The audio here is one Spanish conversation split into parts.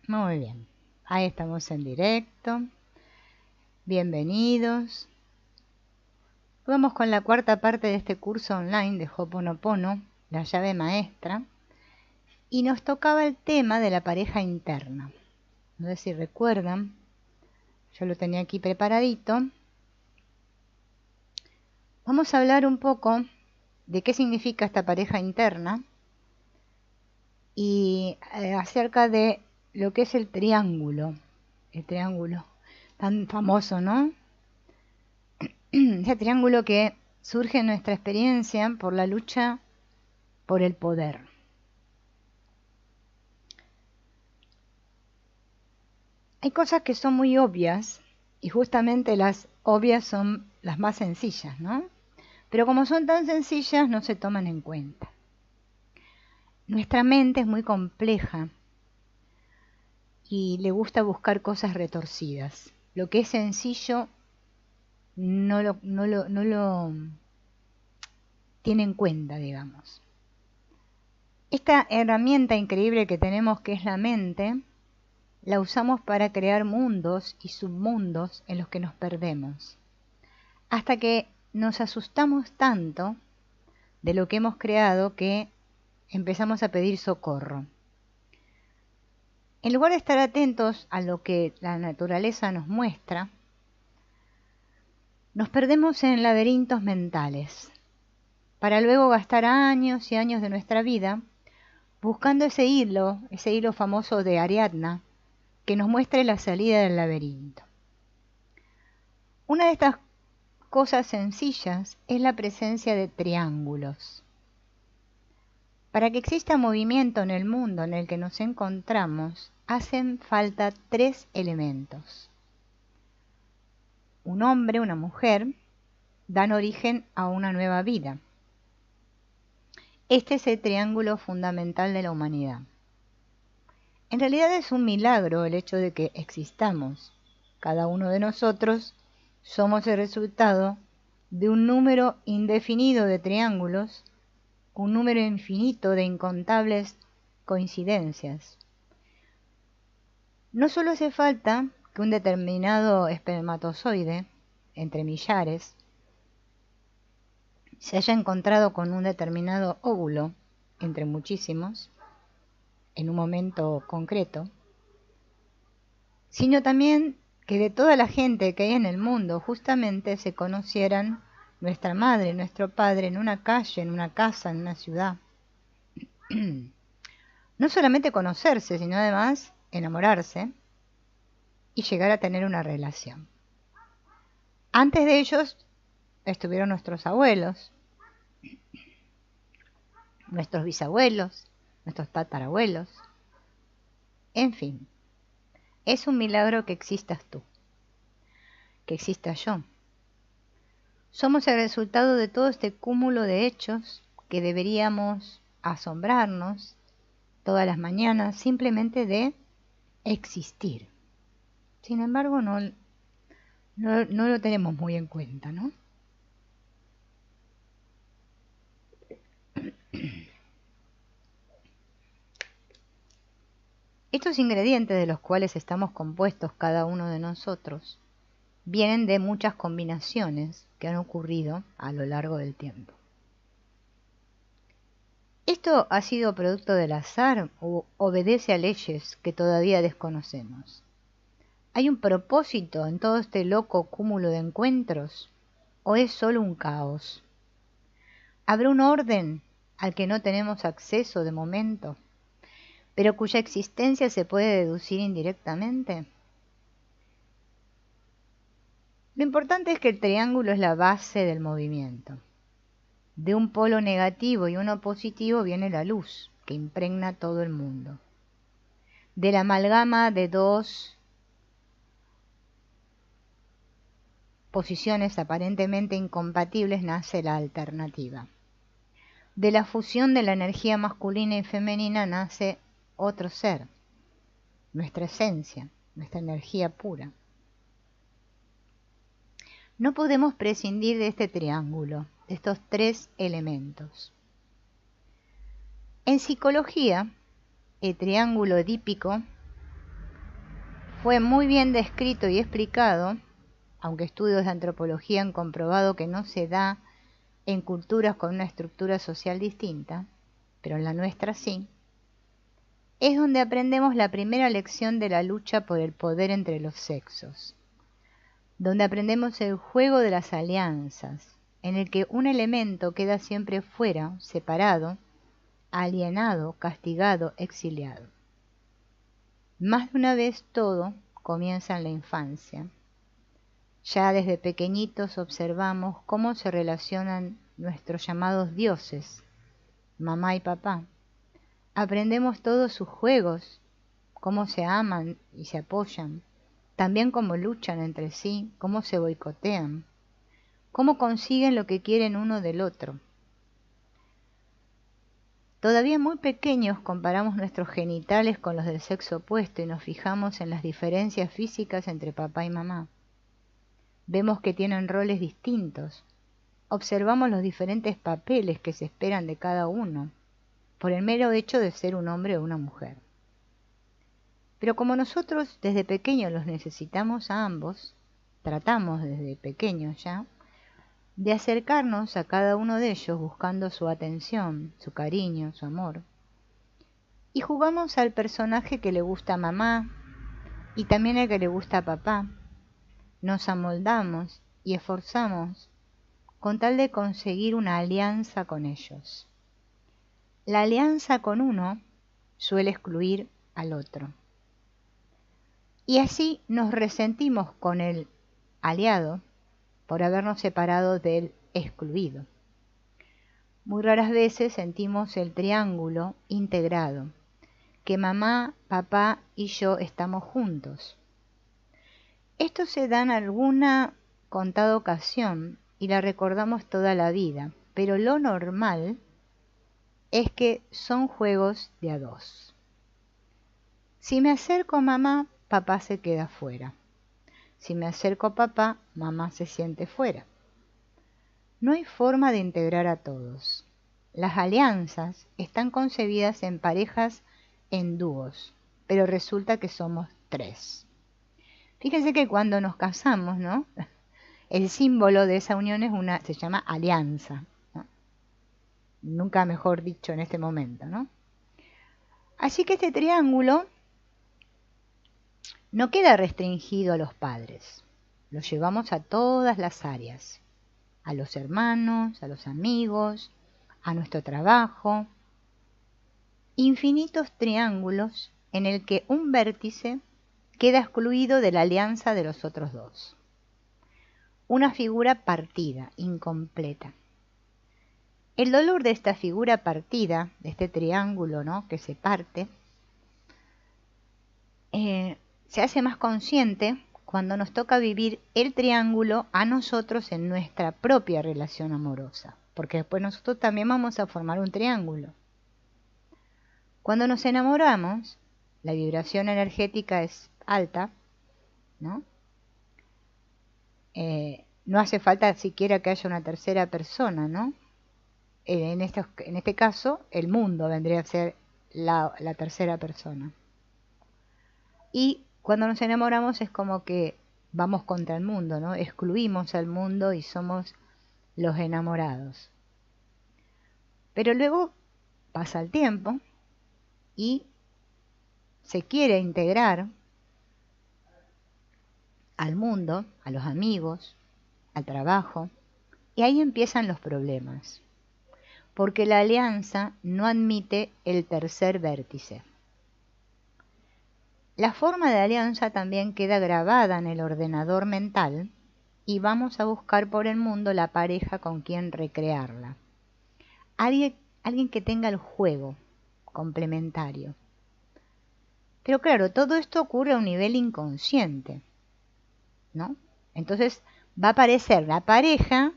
Muy bien. Ahí estamos en directo. Bienvenidos. Vamos con la cuarta parte de este curso online de Ho'oponopono, la llave maestra. Y nos tocaba el tema de la pareja interna. No sé si recuerdan. Yo lo tenía aquí preparadito. Vamos a hablar un poco de qué significa esta pareja interna y acerca de lo que es el triángulo tan famoso, ¿no? Ese triángulo que surge en nuestra experiencia por la lucha por el poder. Hay cosas que son muy obvias y justamente las obvias son las más sencillas, ¿no? Pero como son tan sencillas no se toman en cuenta. Nuestra mente es muy compleja y le gusta buscar cosas retorcidas. Lo que es sencillo no lo tiene en cuenta, digamos. Esta herramienta increíble que tenemos, que es la mente, la usamos para crear mundos y submundos en los que nos perdemos. Hasta que nos asustamos tanto de lo que hemos creado que empezamos a pedir socorro. En lugar de estar atentos a lo que la naturaleza nos muestra, nos perdemos en laberintos mentales, para luego gastar años y años de nuestra vida buscando ese hilo famoso de Ariadna, que nos muestre la salida del laberinto. Una de estas cosas sencillas es la presencia de triángulos. Para que exista movimiento en el mundo en el que nos encontramos, hacen falta 3 elementos. Un hombre, una mujer, dan origen a una nueva vida. Este es el triángulo fundamental de la humanidad. En realidad es un milagro el hecho de que existamos. Cada uno de nosotros somos el resultado de un número indefinido de triángulos, un número infinito de incontables coincidencias. No solo hace falta que un determinado espermatozoide, entre millares, se haya encontrado con un determinado óvulo, entre muchísimos, en un momento concreto, sino también que de toda la gente que hay en el mundo justamente se conocieran nuestra madre, nuestro padre, en una calle, en una casa, en una ciudad. No solamente conocerse, sino además enamorarse y llegar a tener una relación. Antes de ellos estuvieron nuestros abuelos, nuestros bisabuelos, nuestros tatarabuelos. En fin, es un milagro que existas tú, que exista yo. Somos el resultado de todo este cúmulo de hechos que deberíamos asombrarnos todas las mañanas simplemente de existir. Sin embargo, no lo tenemos muy en cuenta, ¿no? Estos ingredientes de los cuales estamos compuestos cada uno de nosotros vienen de muchas combinaciones que han ocurrido a lo largo del tiempo. ¿Esto ha sido producto del azar o obedece a leyes que todavía desconocemos? ¿Hay un propósito en todo este loco cúmulo de encuentros o es solo un caos? ¿Habrá un orden al que no tenemos acceso de momento, pero cuya existencia se puede deducir indirectamente? Lo importante es que el triángulo es la base del movimiento. De un polo negativo y uno positivo viene la luz, que impregna todo el mundo. De la amalgama de dos posiciones aparentemente incompatibles nace la alternativa. De la fusión de la energía masculina y femenina nace otro ser, nuestra esencia, nuestra energía pura. No podemos prescindir de este triángulo, de estos 3 elementos. En psicología, el triángulo edípico Fue muy bien descrito y explicado, aunque estudios de antropología han comprobado que no se da en culturas con una estructura social distinta, pero en la nuestra sí, es donde aprendemos la primera lección de la lucha por el poder entre los sexos, donde aprendemos el juego de las alianzas, en el que un elemento queda siempre fuera, separado, alienado, castigado, exiliado. Más de una vez todo comienza en la infancia. Ya desde pequeñitos observamos cómo se relacionan nuestros llamados dioses, mamá y papá. Aprendemos todos sus juegos, cómo se aman y se apoyan, también cómo luchan entre sí, cómo se boicotean, cómo consiguen lo que quieren uno del otro. Todavía muy pequeños comparamos nuestros genitales con los del sexo opuesto y nos fijamos en las diferencias físicas entre papá y mamá. Vemos que tienen roles distintos. Observamos los diferentes papeles que se esperan de cada uno, por el mero hecho de ser un hombre o una mujer. Pero como nosotros desde pequeños los necesitamos a ambos, tratamos desde pequeños ya, de acercarnos a cada uno de ellos buscando su atención, su cariño, su amor. Y jugamos al personaje que le gusta a mamá y también al que le gusta a papá. Nos amoldamos y esforzamos con tal de conseguir una alianza con ellos. La alianza con uno suele excluir al otro. Y así nos resentimos con el aliado por habernos separado del excluido. Muy raras veces sentimos el triángulo integrado, que mamá, papá y yo estamos juntos. Esto se da en alguna contada ocasión y la recordamos toda la vida, pero lo normal es que son juegos de a dos. Si me acerco a mamá, papá se queda fuera. Si me acerco a papá, mamá se siente fuera. No hay forma de integrar a todos. Las alianzas están concebidas en parejas en dúos, pero resulta que somos 3. Fíjense que cuando nos casamos, ¿no? El símbolo de esa unión se llama alianza, ¿no? Nunca mejor dicho en este momento, ¿no? Así que este triángulo no queda restringido a los padres, lo llevamos a todas las áreas, a los hermanos, a los amigos, a nuestro trabajo. Infinitos triángulos en el que un vértice queda excluido de la alianza de los otros dos. Una figura partida, incompleta. El dolor de esta figura partida, de este triángulo, ¿no?, que se parte, se hace más consciente cuando nos toca vivir el triángulo a nosotros en nuestra propia relación amorosa, porque después nosotros también vamos a formar un triángulo. Cuando nos enamoramos, la vibración energética es alta, ¿no? No hace falta siquiera que haya una tercera persona, ¿no? En este caso, el mundo vendría a ser la tercera persona. Y cuando nos enamoramos es como que vamos contra el mundo, ¿no? Excluimos al mundo y somos los enamorados. Pero luego pasa el tiempo y se quiere integrar al mundo, a los amigos, al trabajo, y ahí empiezan los problemas, porque la alianza no admite el tercer vértice. La forma de alianza también queda grabada en el ordenador mental y vamos a buscar por el mundo la pareja con quien recrearla. Alguien que tenga el juego complementario. Pero claro, todo esto ocurre a un nivel inconsciente, ¿no? Entonces va a aparecer la pareja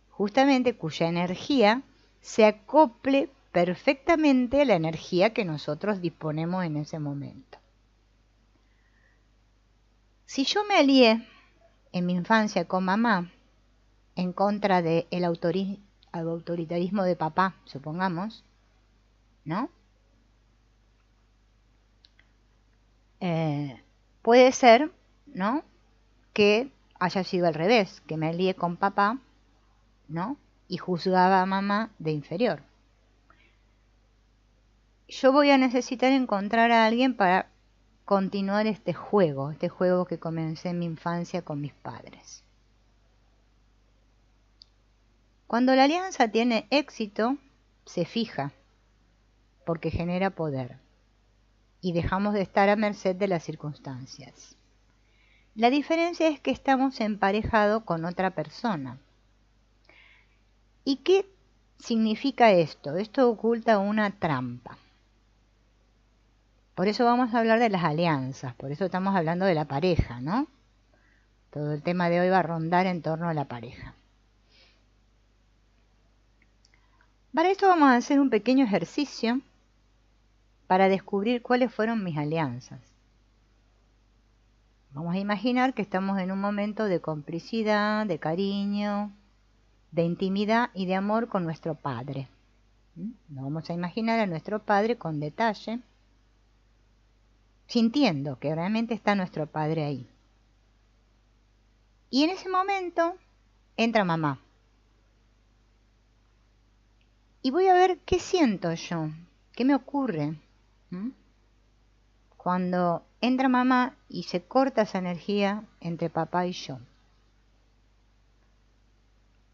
justamente cuya energía se acople perfectamente a la energía que nosotros disponemos en ese momento. Si yo me alié en mi infancia con mamá en contra del autoritarismo de papá, supongamos, ¿no? Puede ser, ¿no?, que haya sido al revés, que me alié con papá, ¿no?, y juzgaba a mamá de inferior. Yo voy a necesitar encontrar a alguien para continuar este juego que comencé en mi infancia con mis padres. Cuando la alianza tiene éxito, se fija, porque genera poder, y dejamos de estar a merced de las circunstancias. La diferencia es que estamos emparejados con otra persona. ¿Y qué significa esto? Esto oculta una trampa. Por eso vamos a hablar de las alianzas, por eso estamos hablando de la pareja, ¿no? Todo el tema de hoy va a rondar en torno a la pareja. Para esto vamos a hacer un pequeño ejercicio para descubrir cuáles fueron mis alianzas. Vamos a imaginar que estamos en un momento de complicidad, de cariño, de intimidad y de amor con nuestro padre. Nos vamos a imaginar a nuestro padre con detalle, sintiendo que realmente está nuestro padre ahí. Y en ese momento entra mamá. Y voy a ver qué siento yo, qué me ocurre cuando entra mamá y se corta esa energía entre papá y yo.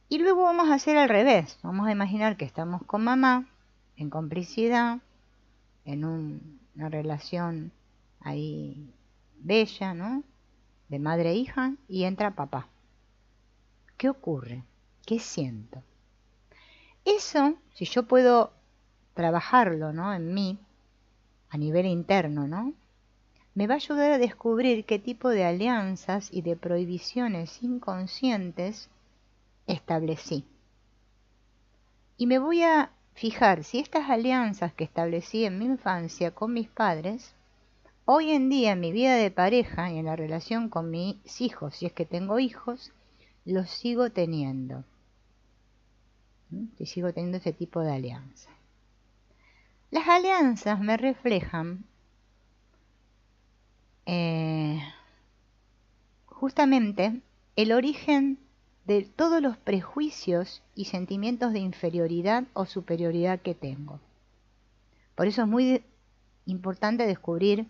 Y luego vamos a hacer al revés. Vamos a imaginar que estamos con mamá, en complicidad, en una relación ahí bella, ¿no?, de madre e hija, y entra papá. ¿Qué ocurre? ¿Qué siento? Eso, si yo puedo trabajarlo, ¿no?, en mí, a nivel interno, ¿no?, me va a ayudar a descubrir qué tipo de alianzas y de prohibiciones inconscientes establecí. Y me voy a fijar si estas alianzas que establecí en mi infancia con mis padres, hoy en día en mi vida de pareja y en la relación con mis hijos, si es que tengo hijos, los sigo teniendo. Si sigo teniendo ese tipo de alianza. Las alianzas me reflejan justamente el origen de todos los prejuicios y sentimientos de inferioridad o superioridad que tengo. Por eso es muy importante descubrir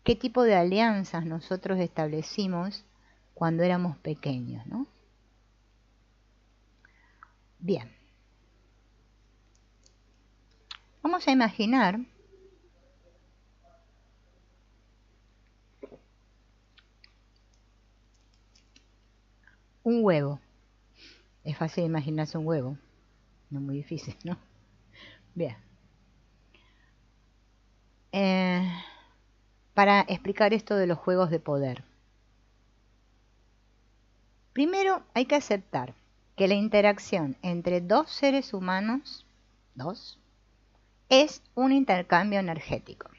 qué tipo de alianzas nosotros establecimos cuando éramos pequeños, ¿no? Bien. Vamos a imaginar un huevo. Es fácil imaginarse un huevo, no es muy difícil, ¿no? Bien. Para explicar esto de los juegos de poder. Primero hay que aceptar que la interacción entre dos seres humanos, es un intercambio energético.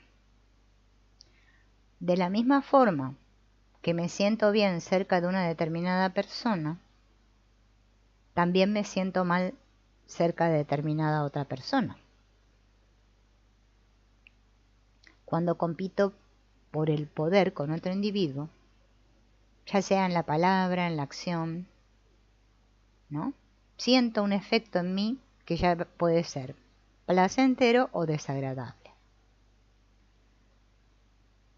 De la misma forma que me siento bien cerca de una determinada persona, también me siento mal cerca de determinada otra persona. Cuando compito por el poder con otro individuo, ya sea en la palabra, en la acción, ¿no?, siento un efecto en mí que ya puede ser placentero o desagradable.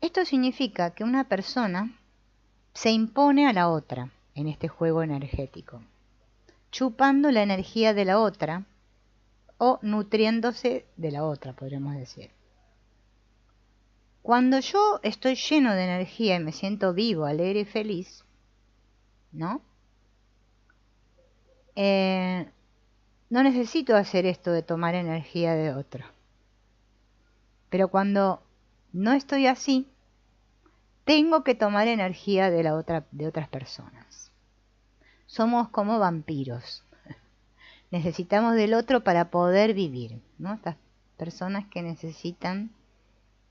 Esto significa que una persona se impone a la otra en este juego energético, chupando la energía de la otra o nutriéndose de la otra, podríamos decir. Cuando yo estoy lleno de energía y me siento vivo, alegre y feliz, ¿no?, no necesito hacer esto de tomar energía de otro. Pero cuando no estoy así, tengo que tomar energía de otras personas. Somos como vampiros. Necesitamos del otro para poder vivir, ¿no? Estas personas que necesitan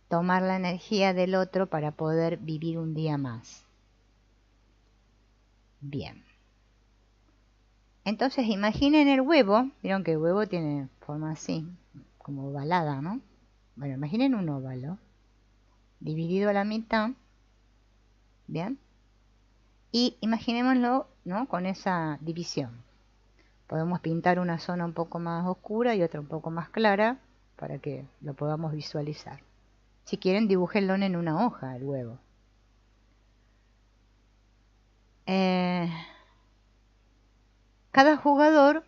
tomar la energía del otro para poder vivir un día más. Bien. Entonces imaginen el huevo. Vieron que el huevo tiene forma así, como ovalada, ¿no? Bueno, imaginen un óvalo dividido a la mitad Bien. Y imaginémoslo, ¿no?, con esa división. Podemos pintar una zona un poco más oscura y otra un poco más clara para que lo podamos visualizar. Si quieren, dibújenlo en una hoja el huevo. Cada jugador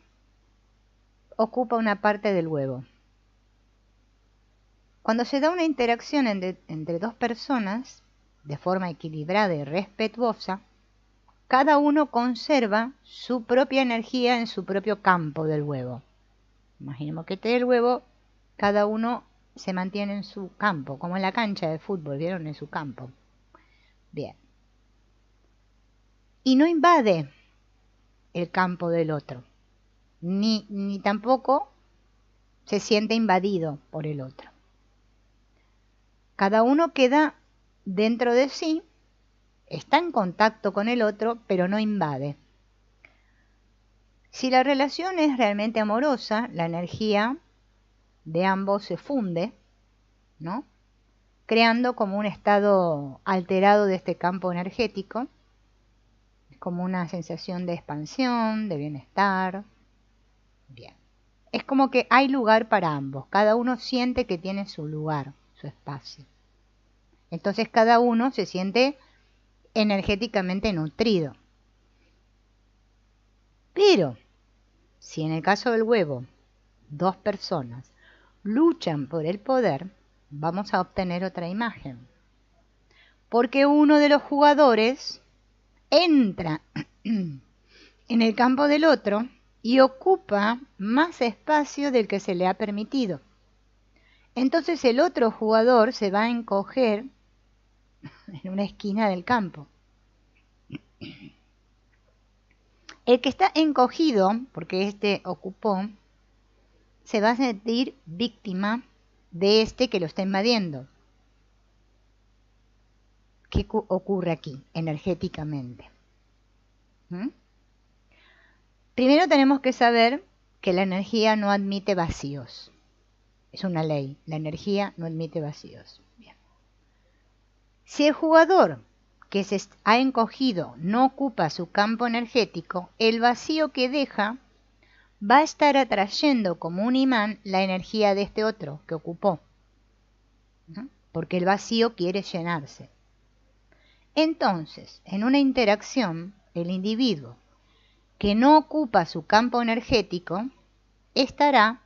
ocupa una parte del huevo. Cuando se da una interacción entre dos personas de forma equilibrada y respetuosa, cada uno conserva su propia energía en su propio campo del huevo. Imaginemos que este es el huevo, cada uno se mantiene en su campo, como en la cancha de fútbol, ¿vieron? En su campo. Bien. Y no invade el campo del otro, ni tampoco se siente invadido por el otro. Cada uno queda dentro de sí, está en contacto con el otro, pero no invade. Si la relación es realmente amorosa, la energía de ambos se funde, ¿no?, creando como un estado alterado de este campo energético, como una sensación de expansión, de bienestar. Bien. Es como que hay lugar para ambos, cada uno siente que tiene su lugar, su espacio. Entonces cada uno se siente energéticamente nutrido. Pero, si en el caso del huevo, dos personas luchan por el poder, vamos a obtener otra imagen. Porque uno de los jugadores entra en el campo del otro y ocupa más espacio del que se le ha permitido. Entonces el otro jugador se va a encoger en una esquina del campo. El que está encogido, porque este ocupó, se va a sentir víctima de este que lo está invadiendo. ¿Qué ocurre aquí energéticamente? Primero tenemos que saber que la energía no admite vacíos. Es una ley, la energía no admite vacíos. Bien. Si el jugador que se ha encogido no ocupa su campo energético, el vacío que deja va a estar atrayendo como un imán la energía de este otro que ocupó, ¿no?, porque el vacío quiere llenarse. Entonces, en una interacción, el individuo que no ocupa su campo energético estará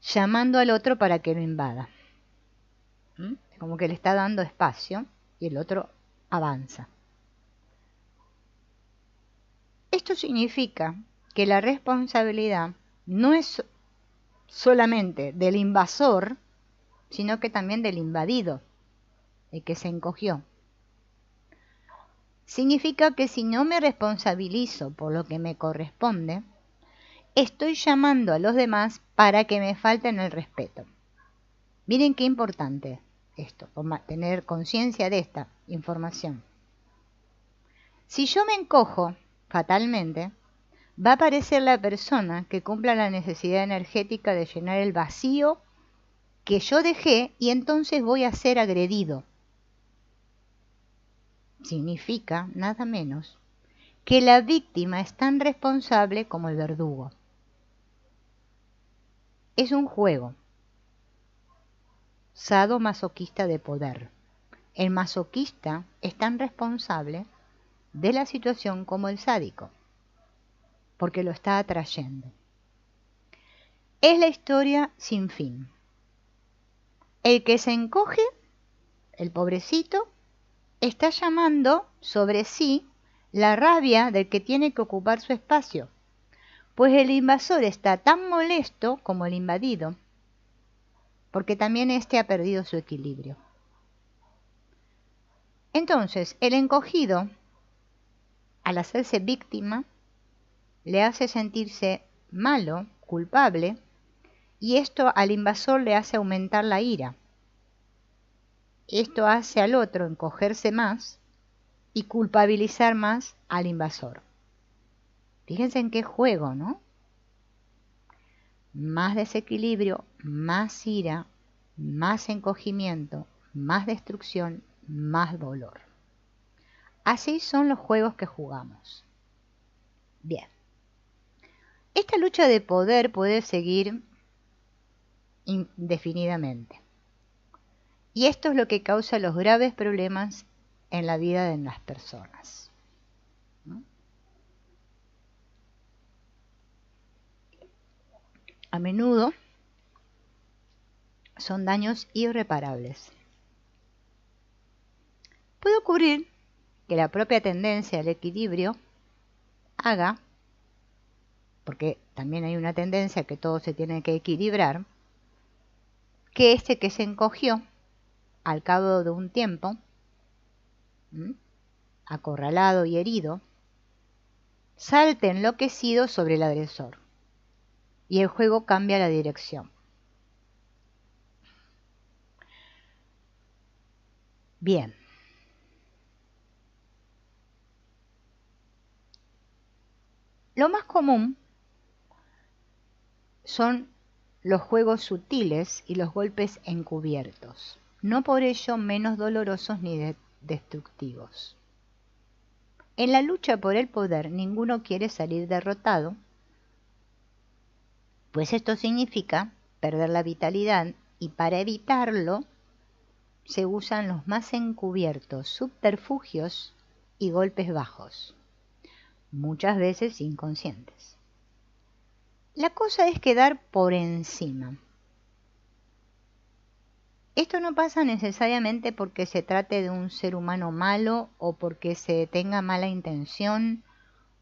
llamando al otro para que lo invada. Como que le está dando espacio y el otro avanza. Esto significa que la responsabilidad no es solamente del invasor, sino que también del invadido, el que se encogió. Significa que si no me responsabilizo por lo que me corresponde, estoy llamando a los demás para que me falten el respeto. Miren qué importante esto, tener conciencia de esta información. Si yo me encojo fatalmente, va a aparecer la persona que cumpla la necesidad energética de llenar el vacío que yo dejé y entonces voy a ser agredido. Significa, nada menos, que la víctima es tan responsable como el verdugo. Es un juego sadomasoquista de poder. El masoquista es tan responsable de la situación como el sádico, porque lo está atrayendo. Es la historia sin fin. El que se encoge, el pobrecito, está llamando sobre sí la rabia del que tiene que ocupar su espacio, pues el invasor está tan molesto como el invadido, porque también éste ha perdido su equilibrio. Entonces, el encogido, al hacerse víctima, le hace sentirse malo, culpable, y esto al invasor le hace aumentar la ira. Esto hace al otro encogerse más y culpabilizar más al invasor. Fíjense en qué juego, ¿no? Más desequilibrio, más ira, más encogimiento, más destrucción, más dolor. Así son los juegos que jugamos. Bien. Esta lucha de poder puede seguir indefinidamente. Y esto es lo que causa los graves problemas en la vida de las personas, ¿no? A menudo son daños irreparables. Puede ocurrir que la propia tendencia al equilibrio haga, porque también hay una tendencia que todo se tiene que equilibrar, que este que se encogió al cabo de un tiempo, acorralado y herido, salte enloquecido sobre el agresor y el juego cambia la dirección. Bien. Lo más común son los juegos sutiles y los golpes encubiertos, no por ello menos dolorosos ni destructivos. En la lucha por el poder ninguno quiere salir derrotado, pues esto significa perder la vitalidad y para evitarlo se usan los más encubiertos subterfugios y golpes bajos, muchas veces inconscientes. La cosa es quedar por encima. Esto no pasa necesariamente porque se trate de un ser humano malo o porque se tenga mala intención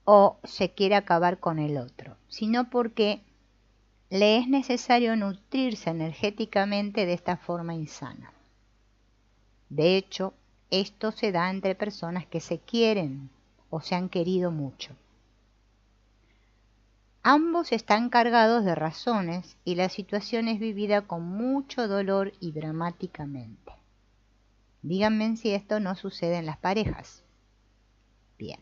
o se quiera acabar con el otro, sino porque le es necesario nutrirse energéticamente de esta forma insana. De hecho, esto se da entre personas que se quieren o se han querido mucho. Ambos están cargados de razones y la situación es vivida con mucho dolor y dramáticamente. Díganme si esto no sucede en las parejas. Bien.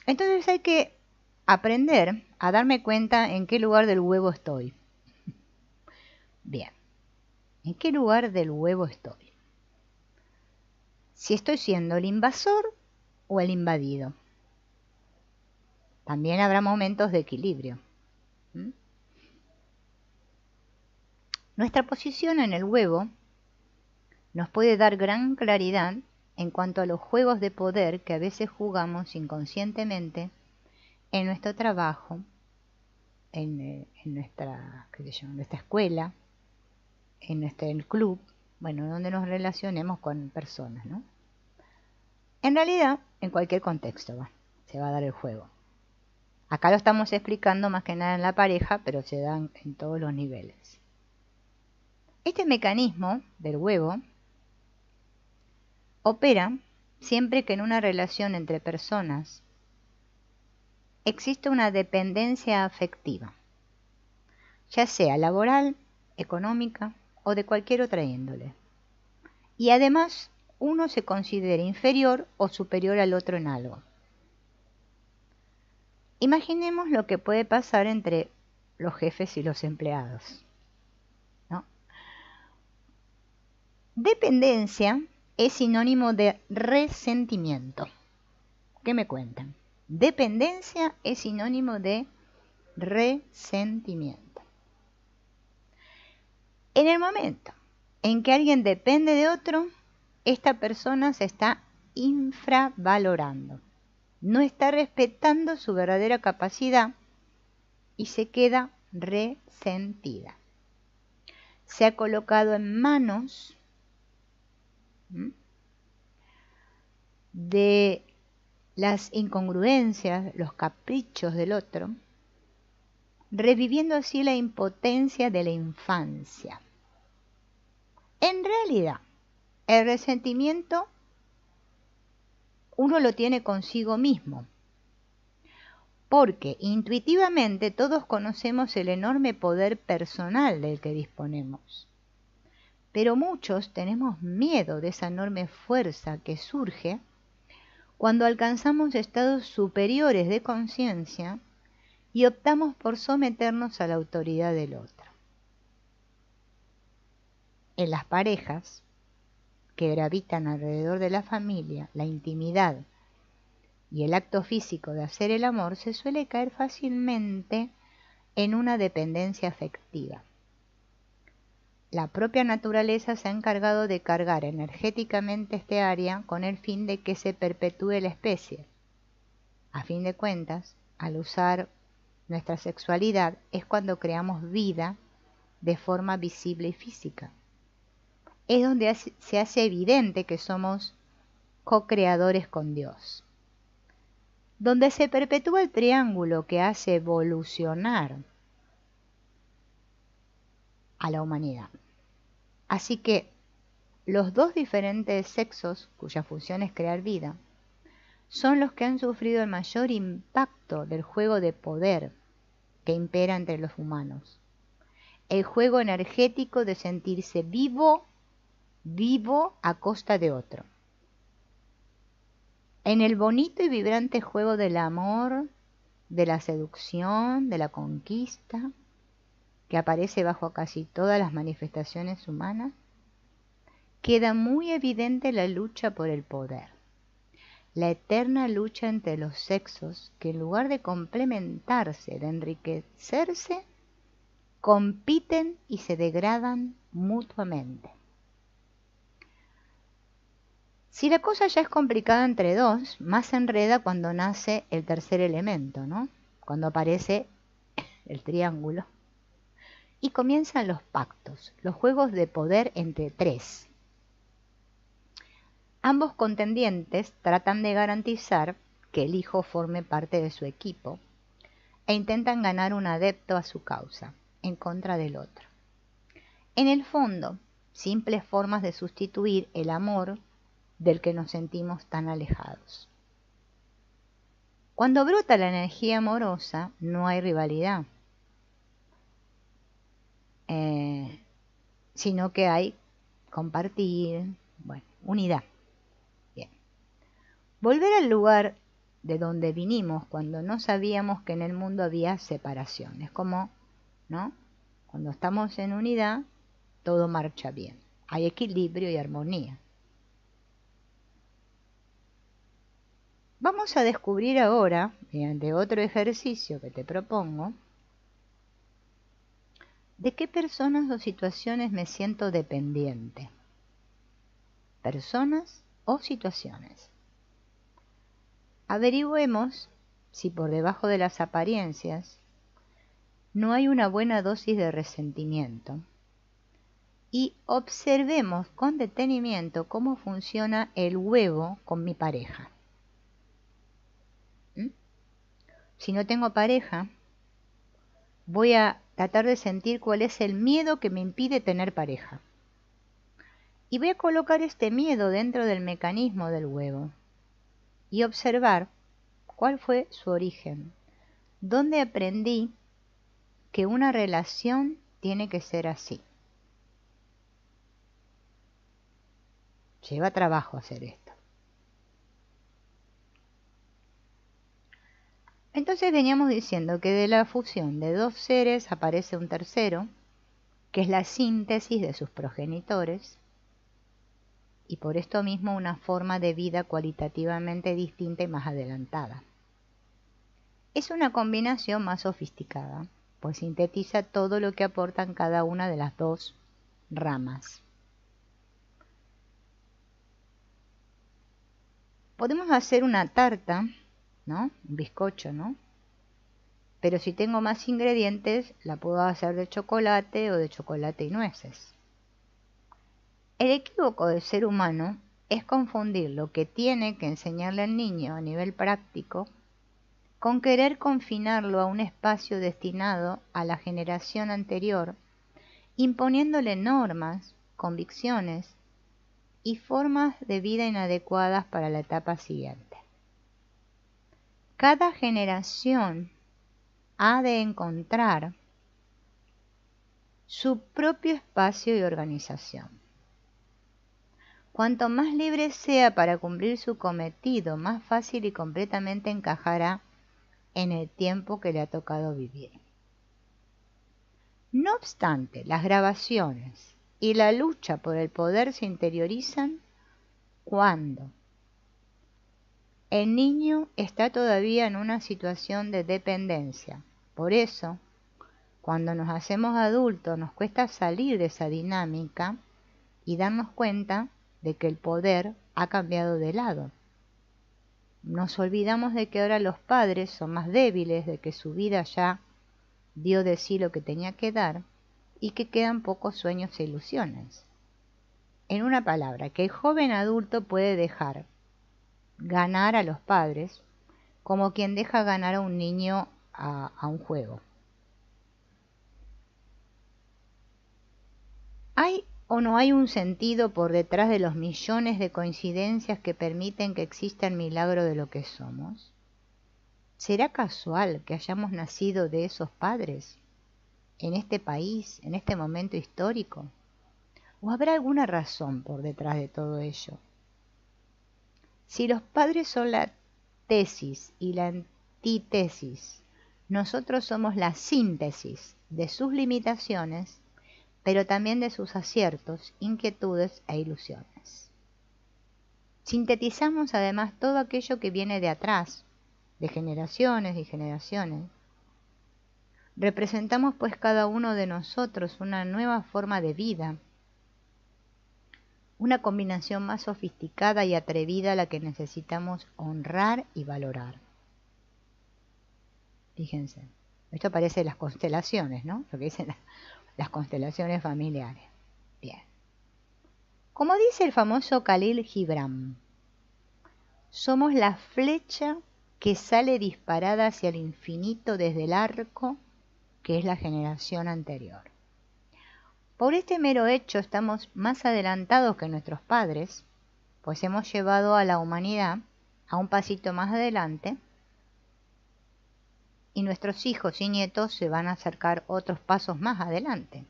Entonces hay que aprender a darme cuenta en qué lugar del huevo estoy. Bien. ¿En qué lugar del huevo estoy? Si estoy siendo el invasor o el invadido. También habrá momentos de equilibrio. Nuestra posición en el huevo nos puede dar gran claridad en cuanto a los juegos de poder que a veces jugamos inconscientemente en nuestro trabajo, en nuestra escuela, en nuestro club, bueno, donde nos relacionemos con personas, ¿no? En realidad, en cualquier contexto se va a dar el juego. Acá lo estamos explicando más que nada en la pareja, pero se dan en todos los niveles. Este mecanismo del huevo opera siempre que en una relación entre personas existe una dependencia afectiva, ya sea laboral, económica o de cualquier otra índole. Y además, uno se considera inferior o superior al otro en algo. Imaginemos lo que puede pasar entre los jefes y los empleados, ¿no? Dependencia es sinónimo de resentimiento. ¿Qué me cuentan? Dependencia es sinónimo de resentimiento. En el momento en que alguien depende de otro, esta persona se está infravalorando. No está respetando su verdadera capacidad y se queda resentida. Se ha colocado en manos de las incongruencias, los caprichos del otro, reviviendo así la impotencia de la infancia. En realidad, el resentimiento uno lo tiene consigo mismo, porque intuitivamente todos conocemos el enorme poder personal del que disponemos. Pero muchos tenemos miedo de esa enorme fuerza que surge cuando alcanzamos estados superiores de conciencia y optamos por someternos a la autoridad del otro. En las parejas que gravitan alrededor de la familia, la intimidad y el acto físico de hacer el amor se suele caer fácilmente en una dependencia afectiva. La propia naturaleza se ha encargado de cargar energéticamente este área con el fin de que se perpetúe la especie. A fin de cuentas, al usar nuestra sexualidad es cuando creamos vida de forma visible y física. Es donde se hace evidente que somos co-creadores con Dios. Donde se perpetúa el triángulo que hace evolucionar a la humanidad. Así que los dos diferentes sexos, cuya función es crear vida, son los que han sufrido el mayor impacto del juego de poder que impera entre los humanos. El juego energético de sentirse vivo a costa de otro. En el bonito y vibrante juego del amor, de la seducción, de la conquista, que aparece bajo casi todas las manifestaciones humanas, queda muy evidente la lucha por el poder. La eterna lucha entre los sexos que en lugar de complementarse, de enriquecerse, compiten y se degradan mutuamente. Si la cosa ya es complicada entre dos, más se enreda cuando nace el tercer elemento, ¿no? Cuando aparece el triángulo. Y comienzan los pactos, los juegos de poder entre tres. Ambos contendientes tratan de garantizar que el hijo forme parte de su equipo e intentan ganar un adepto a su causa, en contra del otro. En el fondo, simples formas de sustituir el amor del que nos sentimos tan alejados. Cuando brota la energía amorosa, no hay rivalidad, sino que hay compartir, unidad. Bien. Volver al lugar de donde vinimos cuando no sabíamos que en el mundo había separación. Es como, ¿no? Cuando estamos en unidad, todo marcha bien. Hay equilibrio y armonía. Vamos a descubrir ahora, mediante otro ejercicio que te propongo, de qué personas o situaciones me siento dependiente. Personas o situaciones. Averigüemos si por debajo de las apariencias no hay una buena dosis de resentimiento y observemos con detenimiento cómo funciona el huevo con mi pareja. Si no tengo pareja, voy a tratar de sentir cuál es el miedo que me impide tener pareja. Y voy a colocar este miedo dentro del mecanismo del huevo y observar cuál fue su origen, dónde aprendí que una relación tiene que ser así. Lleva trabajo hacer esto. Entonces veníamos diciendo que de la fusión de dos seres aparece un tercero, que es la síntesis de sus progenitores, y por esto mismo una forma de vida cualitativamente distinta y más adelantada. Es una combinación más sofisticada, pues sintetiza todo lo que aportan cada una de las dos ramas. Podemos hacer una tarta, ¿no? Un bizcocho, ¿no? Pero si tengo más ingredientes, la puedo hacer de chocolate o de chocolate y nueces. El equívoco del ser humano es confundir lo que tiene que enseñarle al niño a nivel práctico con querer confinarlo a un espacio destinado a la generación anterior, imponiéndole normas, convicciones y formas de vida inadecuadas para la etapa siguiente. Cada generación ha de encontrar su propio espacio y organización. Cuanto más libre sea para cumplir su cometido, más fácil y completamente encajará en el tiempo que le ha tocado vivir. No obstante, las grabaciones y la lucha por el poder se interiorizan cuando el niño está todavía en una situación de dependencia. Por eso, cuando nos hacemos adultos, nos cuesta salir de esa dinámica y darnos cuenta de que el poder ha cambiado de lado. Nos olvidamos de que ahora los padres son más débiles, de que su vida ya dio de sí lo que tenía que dar y que quedan pocos sueños e ilusiones. En una palabra, que el joven adulto puede dejar ganar a los padres como quien deja ganar a un niño a un juego. ¿Hay o no hay un sentido por detrás de los millones de coincidencias que permiten que exista el milagro de lo que somos? ¿Será casual que hayamos nacido de esos padres, en este país, en este momento histórico? ¿O habrá alguna razón por detrás de todo ello? Si los padres son la tesis y la antítesis, nosotros somos la síntesis de sus limitaciones, pero también de sus aciertos, inquietudes e ilusiones. Sintetizamos además todo aquello que viene de atrás, de generaciones y generaciones. Representamos pues cada uno de nosotros una nueva forma de vida, una combinación más sofisticada y atrevida a la que necesitamos honrar y valorar. Fíjense, esto parece las constelaciones, ¿no? Lo que dicen las constelaciones familiares. Bien. Como dice el famoso Khalil Gibran, somos la flecha que sale disparada hacia el infinito desde el arco que es la generación anterior. Por este mero hecho estamos más adelantados que nuestros padres, pues hemos llevado a la humanidad a un pasito más adelante y nuestros hijos y nietos se van a acercar otros pasos más adelante.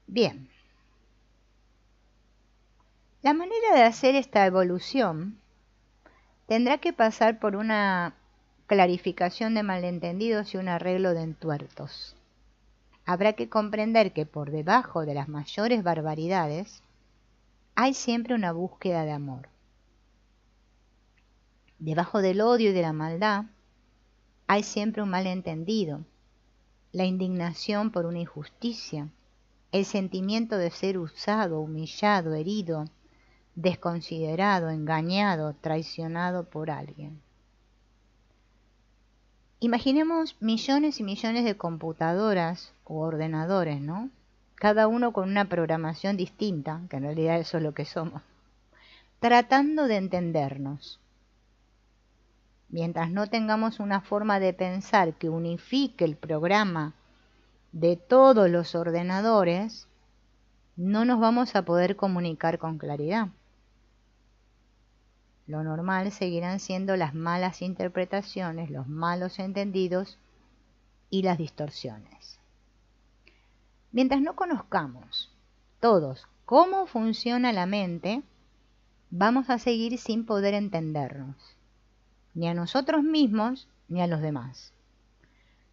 Bien, la manera de hacer esta evolución tendrá que pasar por una clarificación de malentendidos y un arreglo de entuertos. Habrá que comprender que por debajo de las mayores barbaridades hay siempre una búsqueda de amor. Debajo del odio y de la maldad hay siempre un malentendido, la indignación por una injusticia, el sentimiento de ser usado, humillado, herido, desconsiderado, engañado, traicionado por alguien. Imaginemos millones y millones de computadoras u ordenadores, ¿no? Cada uno con una programación distinta, que en realidad eso es lo que somos, tratando de entendernos. Mientras no tengamos una forma de pensar que unifique el programa de todos los ordenadores, no nos vamos a poder comunicar con claridad. Lo normal seguirán siendo las malas interpretaciones, los malos entendidos y las distorsiones. Mientras no conozcamos todos cómo funciona la mente, vamos a seguir sin poder entendernos, ni a nosotros mismos ni a los demás,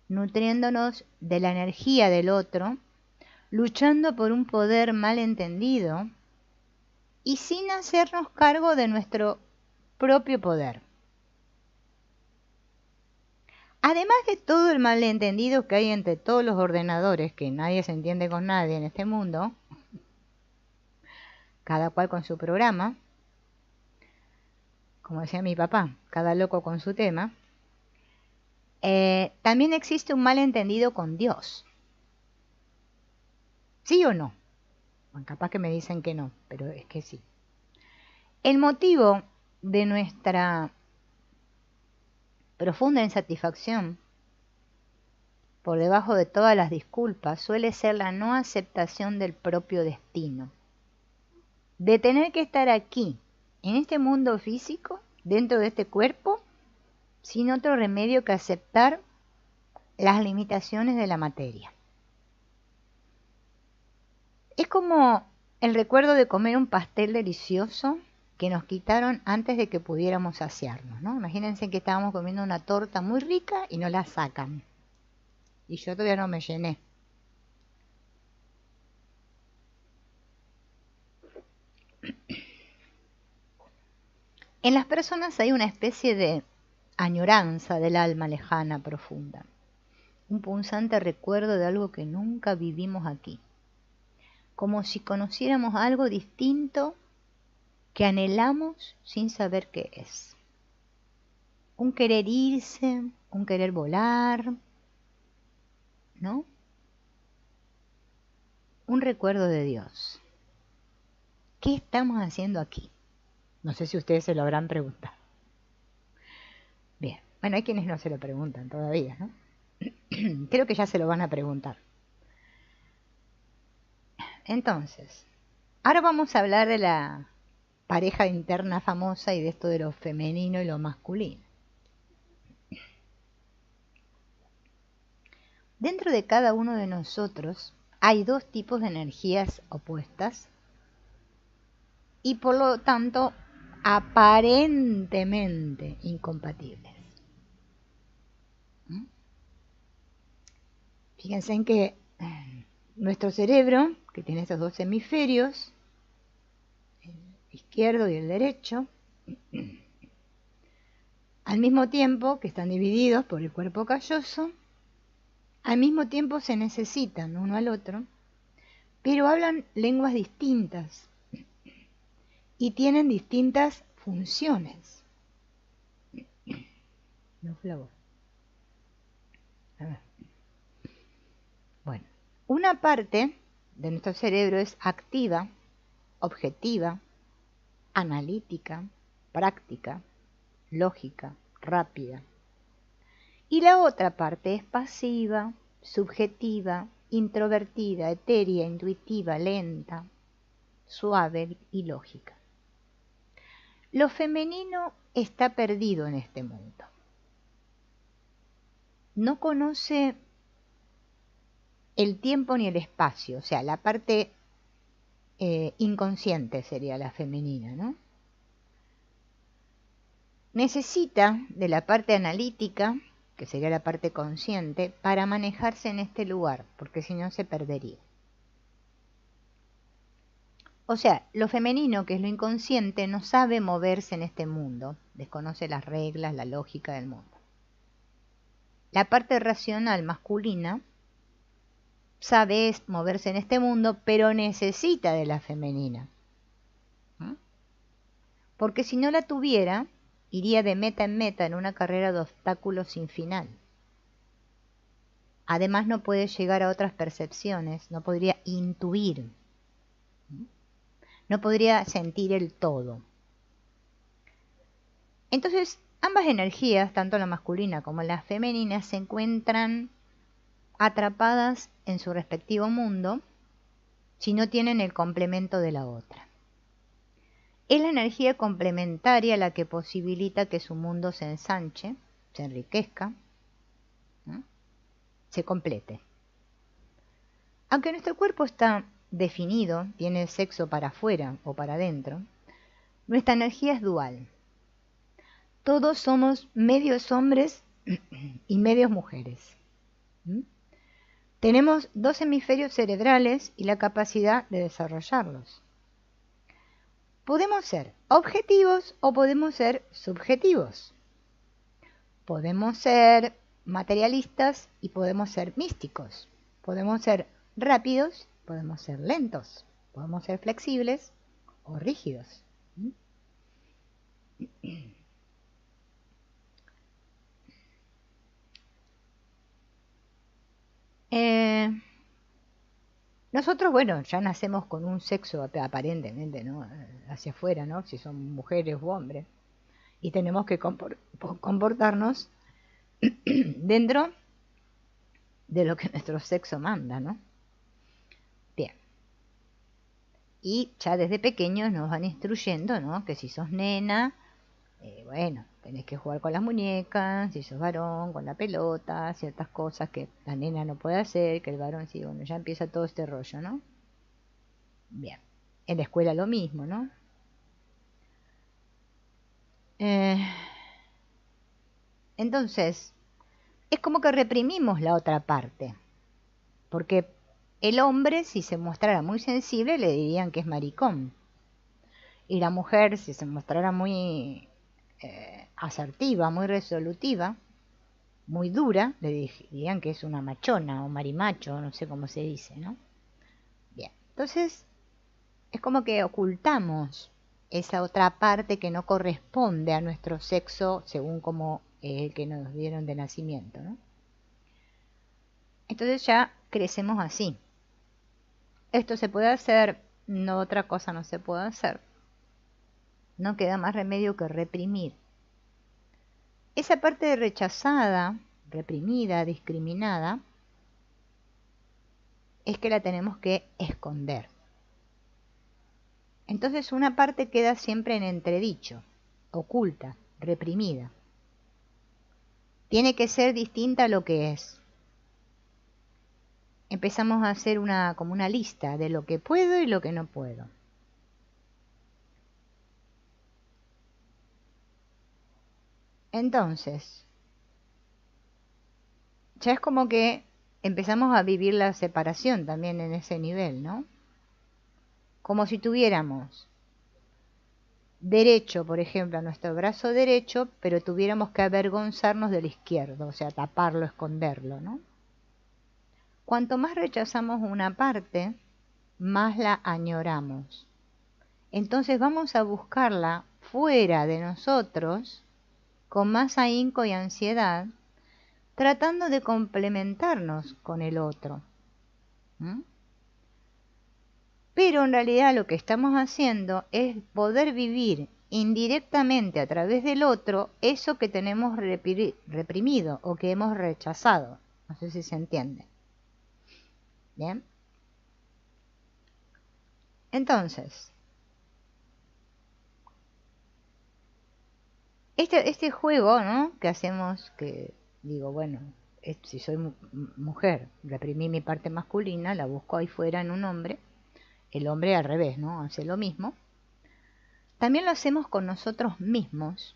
nutriéndonos de la energía del otro, luchando por un poder mal entendido y sin hacernos cargo de nuestro propio poder. Además de todo el malentendido que hay entre todos los ordenadores, que nadie se entiende con nadie en este mundo, cada cual con su programa, como decía mi papá, cada loco con su tema, también existe un malentendido con Dios. ¿Sí o no? Bueno, capaz que me dicen que no, pero es que sí. El motivo de nuestra profunda insatisfacción, por debajo de todas las disculpas, suele ser la no aceptación del propio destino, de tener que estar aquí, en este mundo físico, dentro de este cuerpo, sin otro remedio que aceptar las limitaciones de la materia. Es como el recuerdo de comer un pastel delicioso que nos quitaron antes de que pudiéramos saciarnos, ¿no? Imagínense que estábamos comiendo una torta muy rica y nos la sacan. Y yo todavía no me llené. En las personas hay una especie de añoranza del alma lejana, profunda, un punzante recuerdo de algo que nunca vivimos aquí, como si conociéramos algo distinto que anhelamos sin saber qué es. Un querer irse, un querer volar, ¿no? Un recuerdo de Dios. ¿Qué estamos haciendo aquí? No sé si ustedes se lo habrán preguntado. Bien, bueno, hay quienes no se lo preguntan todavía, ¿no? Creo que ya se lo van a preguntar. Entonces, ahora vamos a hablar de la pareja interna famosa y de esto de lo femenino y lo masculino. Dentro de cada uno de nosotros hay dos tipos de energías opuestas y por lo tanto aparentemente incompatibles. Fíjense en que nuestro cerebro, que tiene estos dos hemisferios, el izquierdo y el derecho, al mismo tiempo que están divididos por el cuerpo calloso, al mismo tiempo se necesitan uno al otro, pero hablan lenguas distintas y tienen distintas funciones. No fue la voz. A ver. Bueno, una parte de nuestro cerebro es activa, objetiva, analítica, práctica, lógica, rápida. Y la otra parte es pasiva, subjetiva, introvertida, etérea, intuitiva, lenta, suave y lógica. Lo femenino está perdido en este mundo. No conoce el tiempo ni el espacio, o sea, la parte inconsciente sería la femenina, ¿no? Necesita de la parte analítica, que sería la parte consciente, para manejarse en este lugar, porque si no se perdería. O sea, lo femenino, que es lo inconsciente, no sabe moverse en este mundo, desconoce las reglas, la lógica del mundo. La parte racional masculina sabe moverse en este mundo, pero necesita de la femenina. Porque si no la tuviera, iría de meta en meta en una carrera de obstáculos sin final. Además no puede llegar a otras percepciones, no podría intuir, no podría sentir el todo. Entonces, ambas energías, tanto la masculina como la femenina, se encuentran atrapadas en su respectivo mundo si no tienen el complemento de la otra. Es la energía complementaria la que posibilita que su mundo se ensanche, se enriquezca, ¿no? Se complete. Aunque nuestro cuerpo está definido, tiene sexo para afuera o para adentro, nuestra energía es dual. Todos somos medios hombres y medios mujeres. Tenemos dos hemisferios cerebrales y la capacidad de desarrollarlos. Podemos ser objetivos o podemos ser subjetivos. Podemos ser materialistas y podemos ser místicos. Podemos ser rápidos, podemos ser lentos. Podemos ser flexibles o rígidos. Nosotros, bueno, ya nacemos con un sexo aparentemente, ¿no? Hacia afuera, ¿no? Si son mujeres u hombres. Y tenemos que comportarnos dentro de lo que nuestro sexo manda, ¿no? Bien. Y ya desde pequeños nos van instruyendo, ¿no? Que si sos nena, bueno, tenés que jugar con las muñecas, si sos varón, con la pelota, ciertas cosas que la nena no puede hacer, que el varón sí, bueno, ya empieza todo este rollo, ¿no? Bien, en la escuela lo mismo, ¿no? Entonces, es como que reprimimos la otra parte, porque el hombre, si se mostrara muy sensible, le dirían que es maricón. Y la mujer, si se mostrara muy asertiva, muy resolutiva, muy dura, le dirían que es una machona o marimacho, no sé cómo se dice, ¿no? Bien, entonces es como que ocultamos esa otra parte que no corresponde a nuestro sexo según como el que nos dieron de nacimiento, ¿no? Entonces ya crecemos así. Esto se puede hacer, no otra cosa no se puede hacer. No queda más remedio que reprimir. Esa parte rechazada, reprimida, discriminada, es que la tenemos que esconder. Entonces una parte queda siempre en entredicho, oculta, reprimida. Tiene que ser distinta a lo que es. Empezamos a hacer como una lista de lo que puedo y lo que no puedo. Entonces, ya es como que empezamos a vivir la separación también en ese nivel, ¿no? Como si tuviéramos derecho, por ejemplo, a nuestro brazo derecho, pero tuviéramos que avergonzarnos del izquierdo, o sea, taparlo, esconderlo, ¿no? Cuanto más rechazamos una parte, más la añoramos. Entonces vamos a buscarla fuera de nosotros, con más ahínco y ansiedad, tratando de complementarnos con el otro. ¿Mm? Pero en realidad lo que estamos haciendo es poder vivir indirectamente a través del otro eso que tenemos reprimido o que hemos rechazado. No sé si se entiende. ¿Bien? Entonces, este juego, ¿no? Que hacemos, que digo, bueno, si soy mujer, reprimí mi parte masculina, la busco ahí fuera en un hombre, el hombre al revés, ¿no? Hace lo mismo. También lo hacemos con nosotros mismos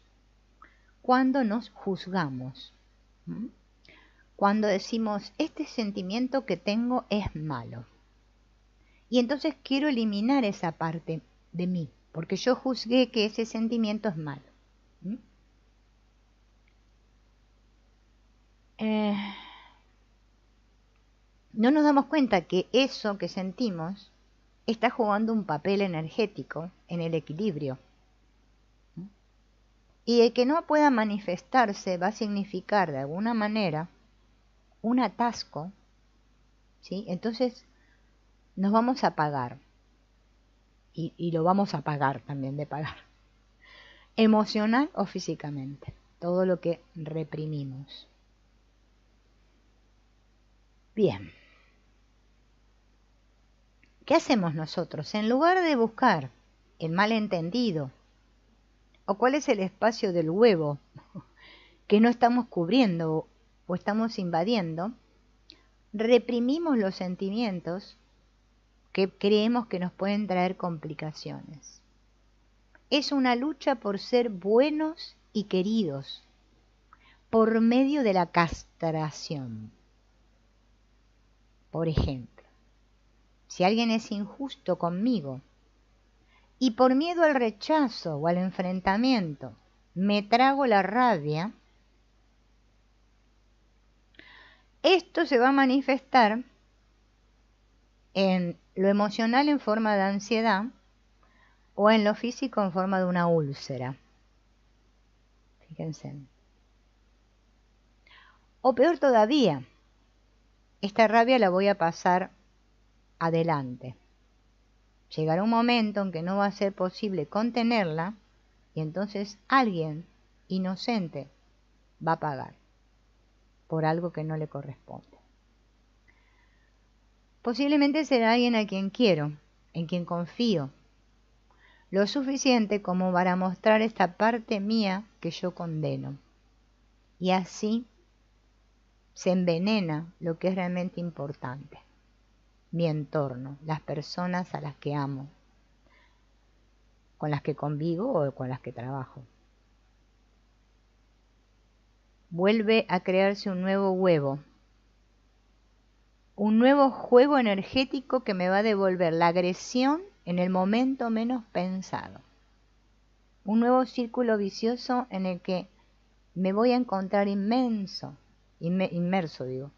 cuando nos juzgamos. ¿Mm? Cuando decimos, este sentimiento que tengo es malo. Y entonces quiero eliminar esa parte de mí, porque yo juzgué que ese sentimiento es malo. ¿Mm? No nos damos cuenta que eso que sentimos está jugando un papel energético en el equilibrio. ¿Mm? Y el que no pueda manifestarse va a significar de alguna manera un atasco, ¿sí? Entonces nos vamos a pagar. Y lo vamos a pagar también de pagar. Emocional o físicamente. Todo lo que reprimimos. Bien. ¿Qué hacemos nosotros? En lugar de buscar el malentendido o cuál es el espacio del huevo que no estamos cubriendo o estamos invadiendo, reprimimos los sentimientos que creemos que nos pueden traer complicaciones. Es una lucha por ser buenos y queridos por medio de la castración. Por ejemplo, si alguien es injusto conmigo y por miedo al rechazo o al enfrentamiento me trago la rabia, esto se va a manifestar en lo emocional en forma de ansiedad o en lo físico en forma de una úlcera. Fíjense. O peor todavía, esta rabia la voy a pasar adelante. Llegará un momento en que no va a ser posible contenerla y entonces alguien inocente va a pagar por algo que no le corresponde. Posiblemente será alguien a quien quiero, en quien confío, lo suficiente como para mostrar esta parte mía que yo condeno. Y así se envenena lo que es realmente importante, mi entorno, las personas a las que amo, con las que convivo o con las que trabajo. Vuelve a crearse un nuevo huevo, un nuevo juego energético que me va a devolver la agresión en el momento menos pensado. un nuevo círculo vicioso en el que me voy a encontrar inmerso, digo,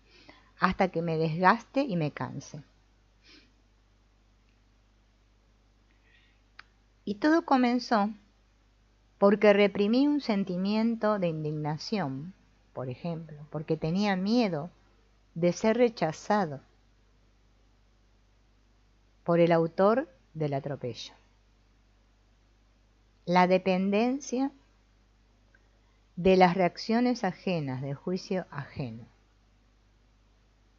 hasta que me desgaste y me canse. Y todo comenzó porque reprimí un sentimiento de indignación, por ejemplo, porque tenía miedo de ser rechazado por el autor del atropello. La dependencia de las reacciones ajenas, del juicio ajeno.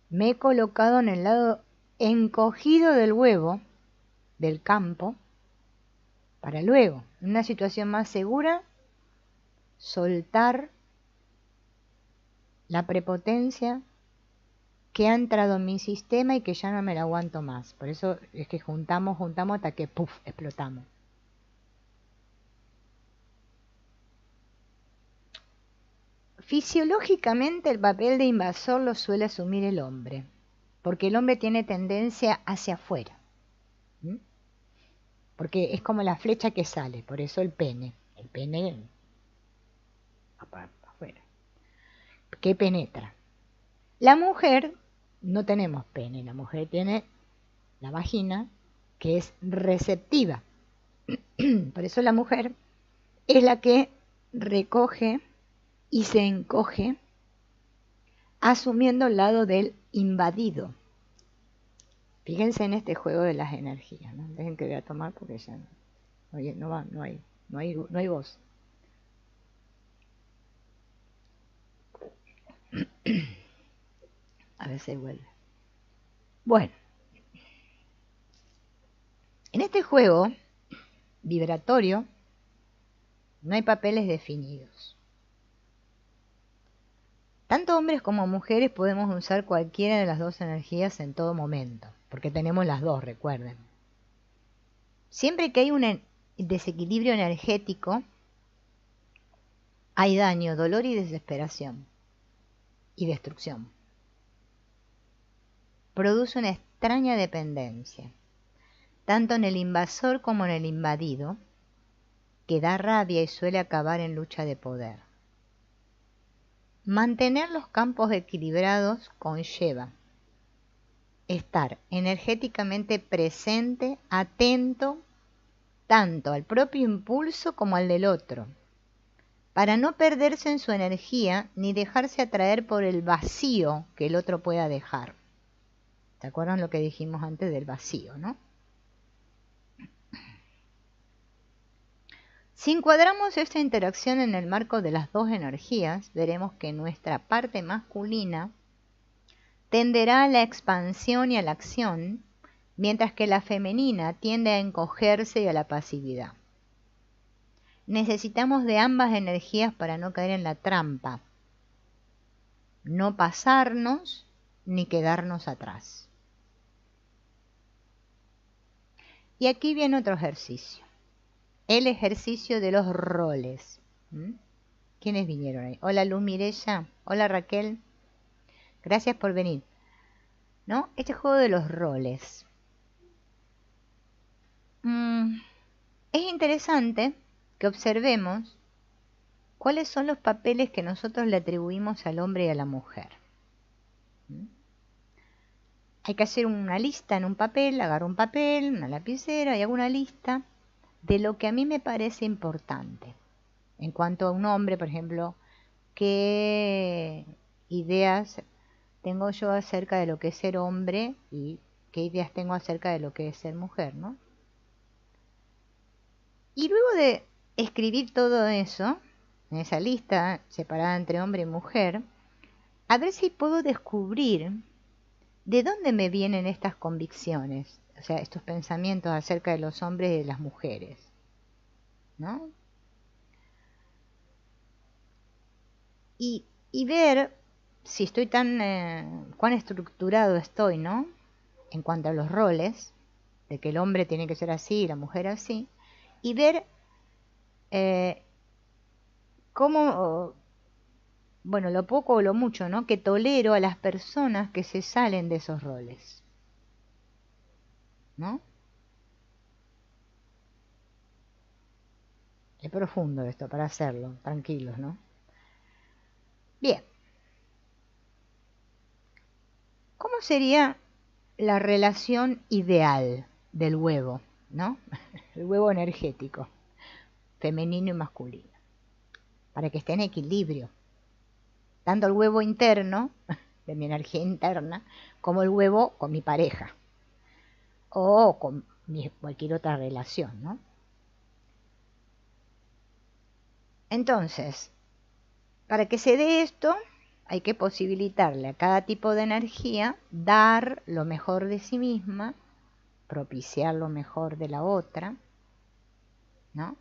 Me he colocado en el lado encogido del huevo, del campo, para luego, en una situación más segura, soltar la prepotencia que ha entrado en mi sistema y que ya no me la aguanto más. Por eso es que juntamos hasta que ¡puf!, explotamos. Fisiológicamente el papel de invasor lo suele asumir el hombre, porque el hombre tiene tendencia hacia afuera. Porque es como la flecha que sale, por eso el pene afuera, que penetra. La mujer no tenemos pene, la mujer tiene la vagina, que es receptiva. Por eso la mujer es la que recoge y se encoge asumiendo el lado del invadido. Fíjense en este juego de las energías, ¿no? Dejen que voy a tomar porque ya no hay voz. A ver si vuelve. Bueno, en este juego vibratorio no hay papeles definidos. Tanto hombres como mujeres podemos usar cualquiera de las dos energías en todo momento, porque tenemos las dos, recuerden. Siempre que hay un desequilibrio energético, hay daño, dolor y desesperación y destrucción. Produce una extraña dependencia, tanto en el invasor como en el invadido, que da rabia y suele acabar en lucha de poder. Mantener los campos equilibrados conlleva estar energéticamente presente, atento, tanto al propio impulso como al del otro, para no perderse en su energía ni dejarse atraer por el vacío que el otro pueda dejar. ¿Se acuerdan lo que dijimos antes del vacío, no? Si encuadramos esta interacción en el marco de las dos energías, veremos que nuestra parte masculina tenderá a la expansión y a la acción, mientras que la femenina tiende a encogerse y a la pasividad. Necesitamos de ambas energías para no caer en la trampa, no pasarnos ni quedarnos atrás. Y aquí viene otro ejercicio, el ejercicio de los roles. ¿Quiénes vinieron ahí? Hola Luz Mirella, hola Raquel, gracias por venir. ¿No? Este juego de los roles. Es interesante que observemos cuáles son los papeles que nosotros le atribuimos al hombre y a la mujer. Hay que hacer una lista en un papel, agarro un papel, una lapicera y hago una lista de lo que a mí me parece importante. En cuanto a un hombre, por ejemplo, qué ideas tengo yo acerca de lo que es ser hombre y qué ideas tengo acerca de lo que es ser mujer, ¿no? Y luego de escribir todo eso, en esa lista separada entre hombre y mujer, a ver si puedo descubrir de dónde me vienen estas convicciones, o sea, estos pensamientos acerca de los hombres y de las mujeres, ¿no? Y ver si estoy cuán estructurado estoy, ¿no? En cuanto a los roles, de que el hombre tiene que ser así y la mujer así, y ver cómo, bueno, lo poco o lo mucho, ¿no?, que tolero a las personas que se salen de esos roles, ¿no? Es profundo esto para hacerlo, tranquilos, ¿no? Bien. ¿Cómo sería la relación ideal del huevo, ¿no? El huevo energético, femenino y masculino, para que esté en equilibrio. Tanto el huevo interno, de mi energía interna, como el huevo con mi pareja o con cualquier otra relación, ¿no? Entonces, para que se dé esto, hay que posibilitarle a cada tipo de energía dar lo mejor de sí misma, propiciar lo mejor de la otra, ¿no?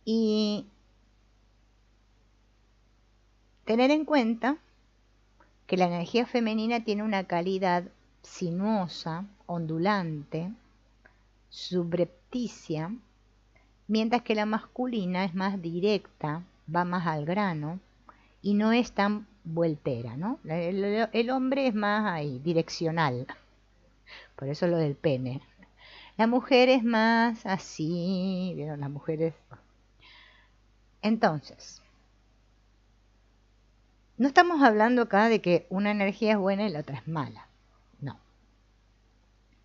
Y tener en cuenta que la energía femenina tiene una calidad sinuosa, ondulante, subrepticia, mientras que la masculina es más directa, va más al grano y no es tan vueltera, ¿no? El hombre es más ahí, direccional, por eso lo del pene. La mujer es más así, ¿vieron? Las mujeres. Entonces, no estamos hablando acá de que una energía es buena y la otra es mala, no.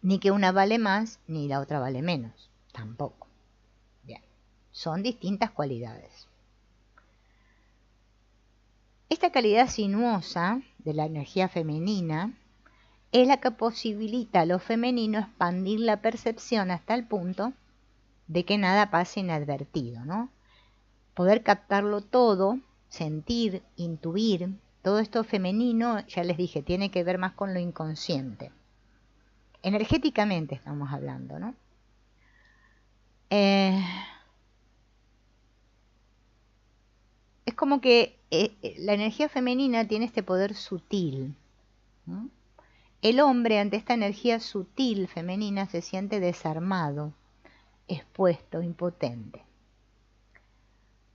Ni que una vale más ni la otra vale menos, tampoco. Bien, son distintas cualidades. Esta calidad sinuosa de la energía femenina es la que posibilita a lo femenino expandir la percepción hasta el punto de que nada pase inadvertido, ¿no? Poder captarlo todo, sentir, intuir, todo esto femenino, ya les dije, tiene que ver más con lo inconsciente. Energéticamente estamos hablando, ¿no? Es como que la energía femenina tiene este poder sutil, ¿no? El hombre ante esta energía sutil femenina se siente desarmado, expuesto, impotente.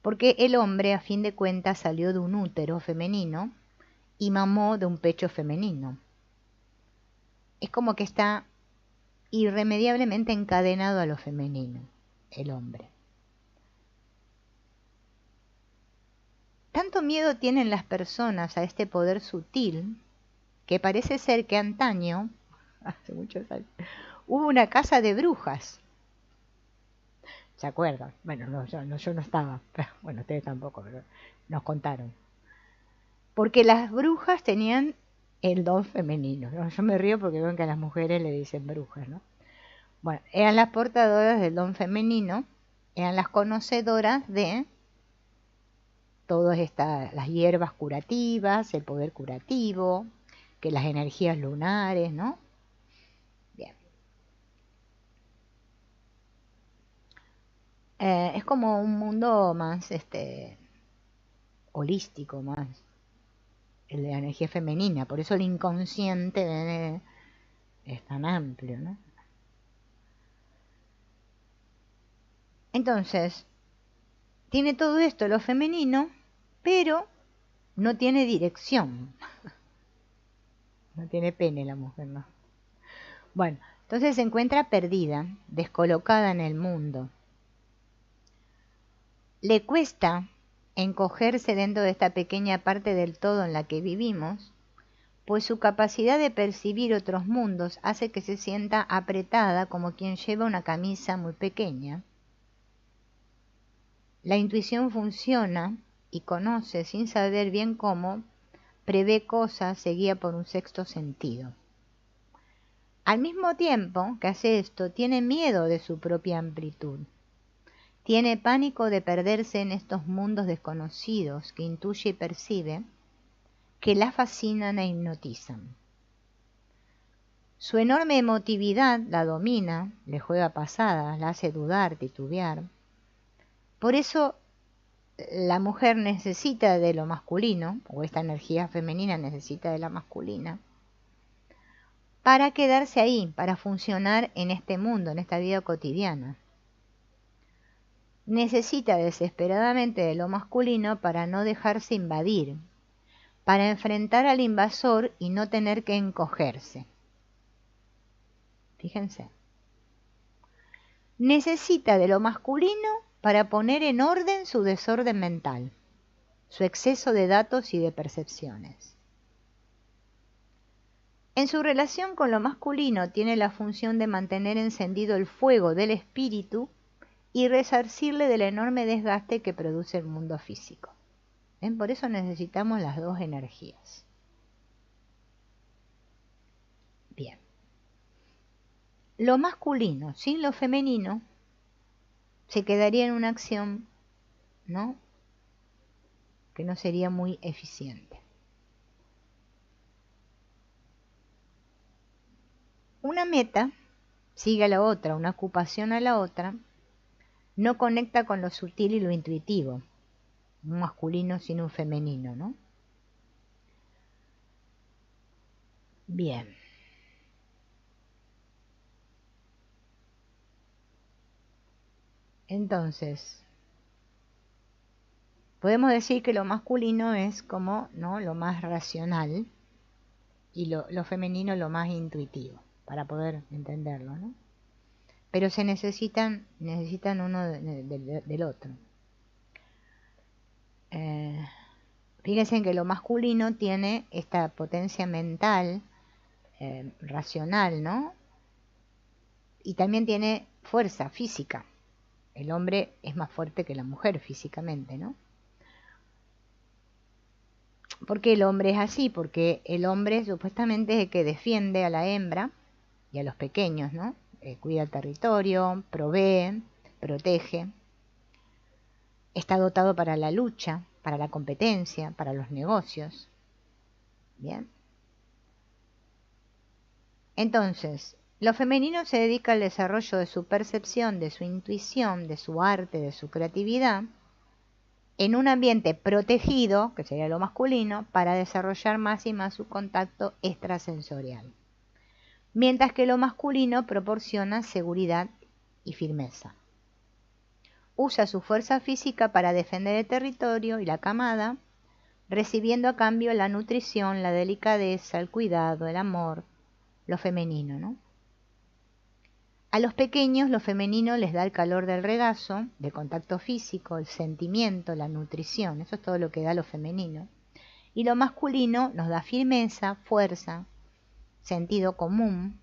Porque el hombre, a fin de cuentas, salió de un útero femenino y mamó de un pecho femenino. Es como que está irremediablemente encadenado a lo femenino, el hombre. Tanto miedo tienen las personas a este poder sutil que parece ser que antaño, hace muchos años, hubo una casa de brujas. ¿Se acuerdan? Bueno, yo no estaba, pero, bueno, ustedes tampoco, pero nos contaron. Porque las brujas tenían el don femenino, ¿no? Yo me río porque ven que a las mujeres le dicen brujas, ¿no? Bueno, eran las portadoras del don femenino, eran las conocedoras de todas las hierbas curativas, el poder curativo, que las energías lunares, ¿no? Bien. Es como un mundo más holístico, más el de la energía femenina, por eso el inconsciente es tan amplio, ¿no? Entonces, tiene todo esto lo femenino, pero no tiene dirección. No tiene pene la mujer, ¿no? Bueno, entonces se encuentra perdida, descolocada en el mundo. Le cuesta encogerse dentro de esta pequeña parte del todo en la que vivimos, pues su capacidad de percibir otros mundos hace que se sienta apretada como quien lleva una camisa muy pequeña. La intuición funciona y conoce sin saber bien cómo, prevé cosas, se guía por un sexto sentido. Al mismo tiempo que hace esto, tiene miedo de su propia amplitud. Tiene pánico de perderse en estos mundos desconocidos que intuye y percibe, que la fascinan e hipnotizan. Su enorme emotividad la domina, le juega pasadas, la hace dudar, titubear. Por eso la mujer necesita de lo masculino, o esta energía femenina necesita de la masculina, para quedarse ahí, para funcionar en este mundo, en esta vida cotidiana. Necesita desesperadamente de lo masculino para no dejarse invadir, para enfrentar al invasor y no tener que encogerse. Fíjense. necesita de lo masculino para poner en orden su desorden mental, su exceso de datos y de percepciones. En su relación con lo masculino tiene la función de mantener encendido el fuego del espíritu y resarcirle del enorme desgaste que produce el mundo físico. ¿Ven? Por eso necesitamos las dos energías. Bien. Lo masculino sin lo femenino se quedaría en una acción, ¿no?, que no sería muy eficiente. Una meta sigue a la otra, una ocupación a la otra, no conecta con lo sutil y lo intuitivo, un masculino sin un femenino, ¿no? Bien. Entonces, podemos decir que lo masculino es como, ¿no?, lo más racional y lo femenino lo más intuitivo, para poder entenderlo, ¿no? Pero se necesitan uno del otro. Fíjense en que lo masculino tiene esta potencia mental, racional, ¿no? Y también tiene fuerza física. El hombre es más fuerte que la mujer físicamente, ¿no? ¿Por qué el hombre es así? Porque el hombre supuestamente es el que defiende a la hembra y a los pequeños, ¿no? Cuida el territorio, provee, protege. Está dotado para la lucha, para la competencia, para los negocios. Bien. Entonces, lo femenino se dedica al desarrollo de su percepción, de su intuición, de su arte, de su creatividad, en un ambiente protegido, que sería lo masculino, para desarrollar más y más su contacto extrasensorial. Mientras que lo masculino proporciona seguridad y firmeza. Usa su fuerza física para defender el territorio y la camada, recibiendo a cambio la nutrición, la delicadeza, el cuidado, el amor, lo femenino, ¿no? A los pequeños lo femenino les da el calor del regazo, del contacto físico, el sentimiento, la nutrición, eso es todo lo que da lo femenino. Y lo masculino nos da firmeza, fuerza, sentido común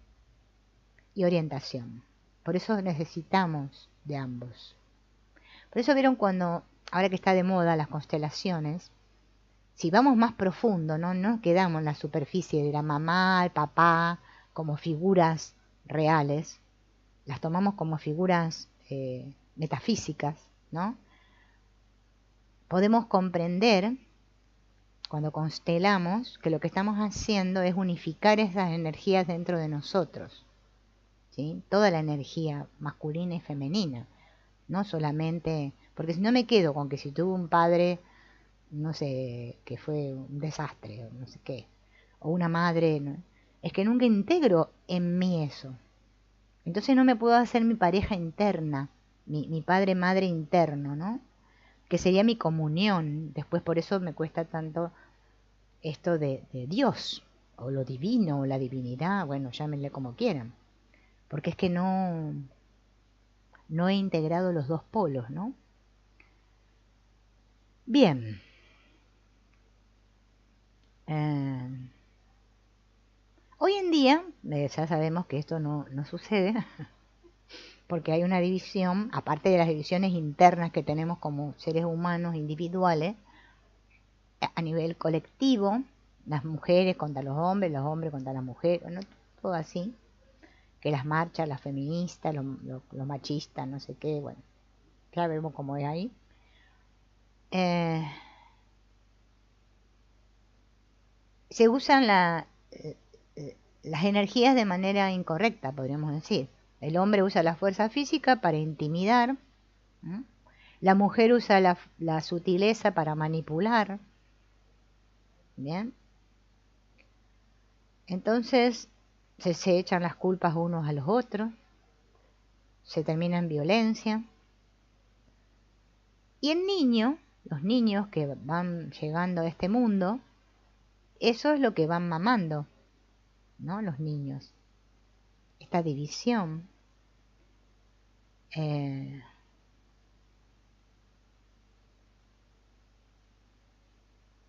y orientación. Por eso necesitamos de ambos. Por eso vieron cuando, ahora que está de moda las constelaciones, si vamos más profundo, no quedamos en la superficie de la mamá, el papá, como figuras reales, las tomamos como figuras metafísicas, ¿no? Podemos comprender, cuando constelamos, que lo que estamos haciendo es unificar esas energías dentro de nosotros, ¿sí? Toda la energía masculina y femenina, no solamente, porque si no me quedo con que si tuve un padre, no sé, que fue un desastre, o no sé qué, o una madre, ¿no?, es que nunca integro en mí eso. Entonces no me puedo hacer mi pareja interna, mi padre-madre interno, ¿no?, que sería mi comunión. Después por eso me cuesta tanto esto de Dios, o lo divino, o la divinidad, bueno, llámenle como quieran. Porque es que no he integrado los dos polos, ¿no? Bien. Hoy en día, ya sabemos que esto no sucede, porque hay una división, aparte de las divisiones internas que tenemos como seres humanos individuales, a nivel colectivo, las mujeres contra los hombres contra las mujeres, ¿no?, todo así, que las marchas, las feministas, los machistas, no sé qué, bueno, ya vemos cómo es ahí. Se usan las energías de manera incorrecta, podríamos decir. El hombre usa la fuerza física para intimidar, ¿no? La mujer usa la sutileza para manipular. Bien. Entonces se echan las culpas unos a los otros, se termina en violencia. Y el niño, los niños que van llegando a este mundo, eso es lo que van mamando, ¿no?, los niños. Esta división. Eh,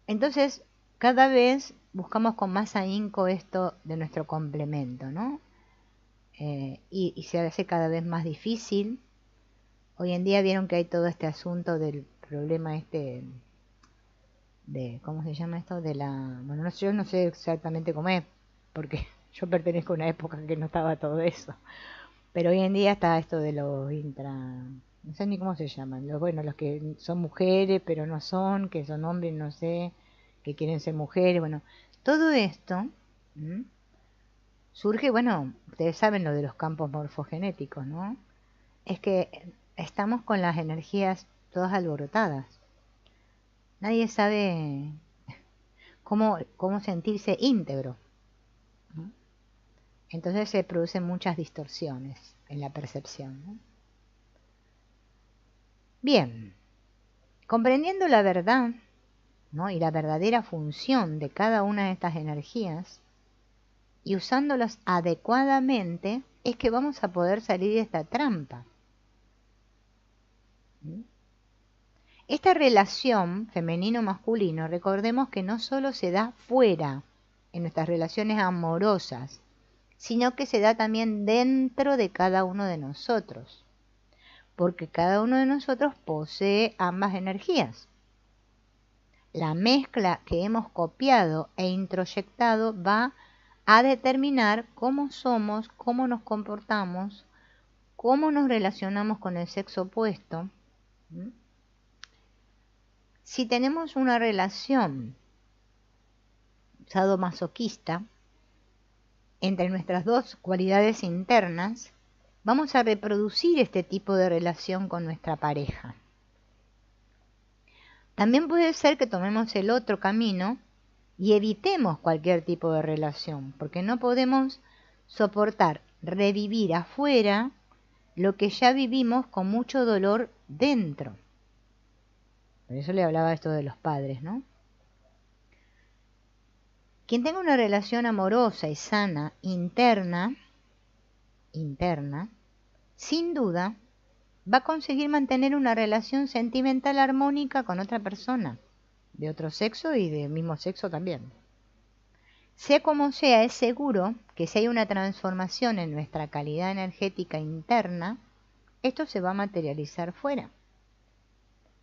entonces, cada vez buscamos con más ahínco esto de nuestro complemento, ¿no? Y se hace cada vez más difícil. Hoy en día vieron que hay todo este asunto del problema este de, ¿cómo se llama esto? De la, bueno, no sé, yo no sé exactamente cómo es, porque yo pertenezco a una época que no estaba todo eso. Pero hoy en día está esto de los intra, no sé ni cómo se llaman, los, bueno, los que son mujeres pero no son, que son hombres, no sé, que quieren ser mujeres, bueno, todo esto surge, bueno, ustedes saben lo de los campos morfogenéticos, ¿no? Es que estamos con las energías todas alborotadas. Nadie sabe cómo sentirse íntegro, ¿no? Entonces se producen muchas distorsiones en la percepción, ¿no? Bien, comprendiendo la verdad, ¿no? Y la verdadera función de cada una de estas energías y usándolas adecuadamente, es que vamos a poder salir de esta trampa. ¿Mm? Esta relación femenino-masculino, recordemos que no solo se da fuera, en nuestras relaciones amorosas, sino que se da también dentro de cada uno de nosotros, porque cada uno de nosotros posee ambas energías. La mezcla que hemos copiado e introyectado va a determinar cómo somos, cómo nos comportamos, cómo nos relacionamos con el sexo opuesto. Si tenemos una relación sadomasoquista entre nuestras dos cualidades internas, vamos a reproducir este tipo de relación con nuestra pareja. También puede ser que tomemos el otro camino y evitemos cualquier tipo de relación, porque no podemos soportar revivir afuera lo que ya vivimos con mucho dolor dentro. Por eso le hablaba esto de los padres, ¿no? Quien tenga una relación amorosa y sana interna, sin duda, va a conseguir mantener una relación sentimental armónica con otra persona, de otro sexo y de mismo sexo también. Sea como sea, es seguro que si hay una transformación en nuestra calidad energética interna, esto se va a materializar fuera.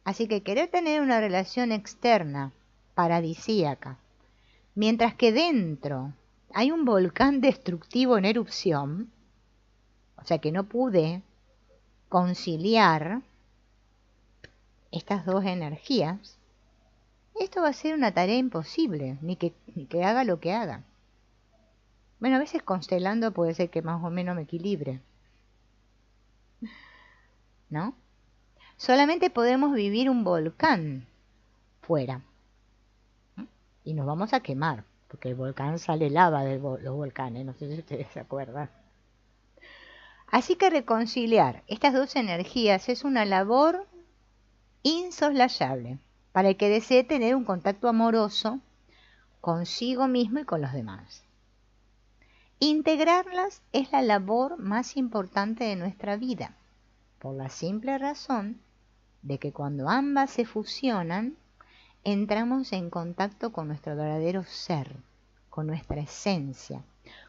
Así que querer tener una relación externa paradisíaca, mientras que dentro hay un volcán destructivo en erupción, o sea que no pude conciliar estas dos energías, esto va a ser una tarea imposible, ni que haga lo que haga. Bueno, a veces constelando puede ser que más o menos me equilibre, ¿no? Solamente podemos vivir un volcán fuera, ¿no? Y nos vamos a quemar, porque el volcán sale lava de los volcanes, no sé si ustedes se acuerdan. Así que reconciliar estas dos energías es una labor insoslayable para el que desee tener un contacto amoroso consigo mismo y con los demás. Integrarlas es la labor más importante de nuestra vida, por la simple razón de que cuando ambas se fusionan, entramos en contacto con nuestro verdadero ser, con nuestra esencia,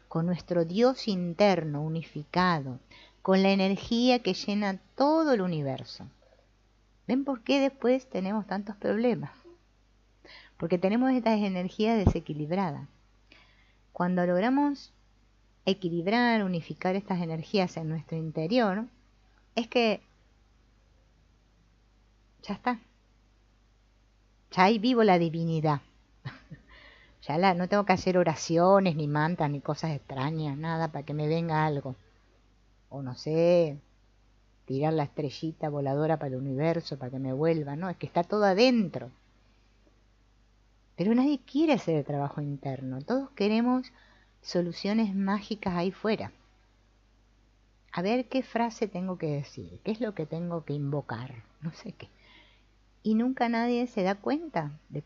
con nuestro Dios interno unificado, con la energía que llena todo el universo. ¿Ven por qué después tenemos tantos problemas? Porque tenemos estas energías desequilibradas. Cuando logramos equilibrar, unificar estas energías en nuestro interior, es que ya está. Ya ahí vivo la divinidad. Ya no tengo que hacer oraciones, ni mantras, ni cosas extrañas, nada, para que me venga algo. O no sé, tirar la estrellita voladora para el universo, para que me vuelva, no, es que está todo adentro. Pero nadie quiere hacer el trabajo interno, todos queremos soluciones mágicas ahí fuera. A ver qué frase tengo que decir, qué es lo que tengo que invocar, no sé qué. Y nunca nadie se da cuenta de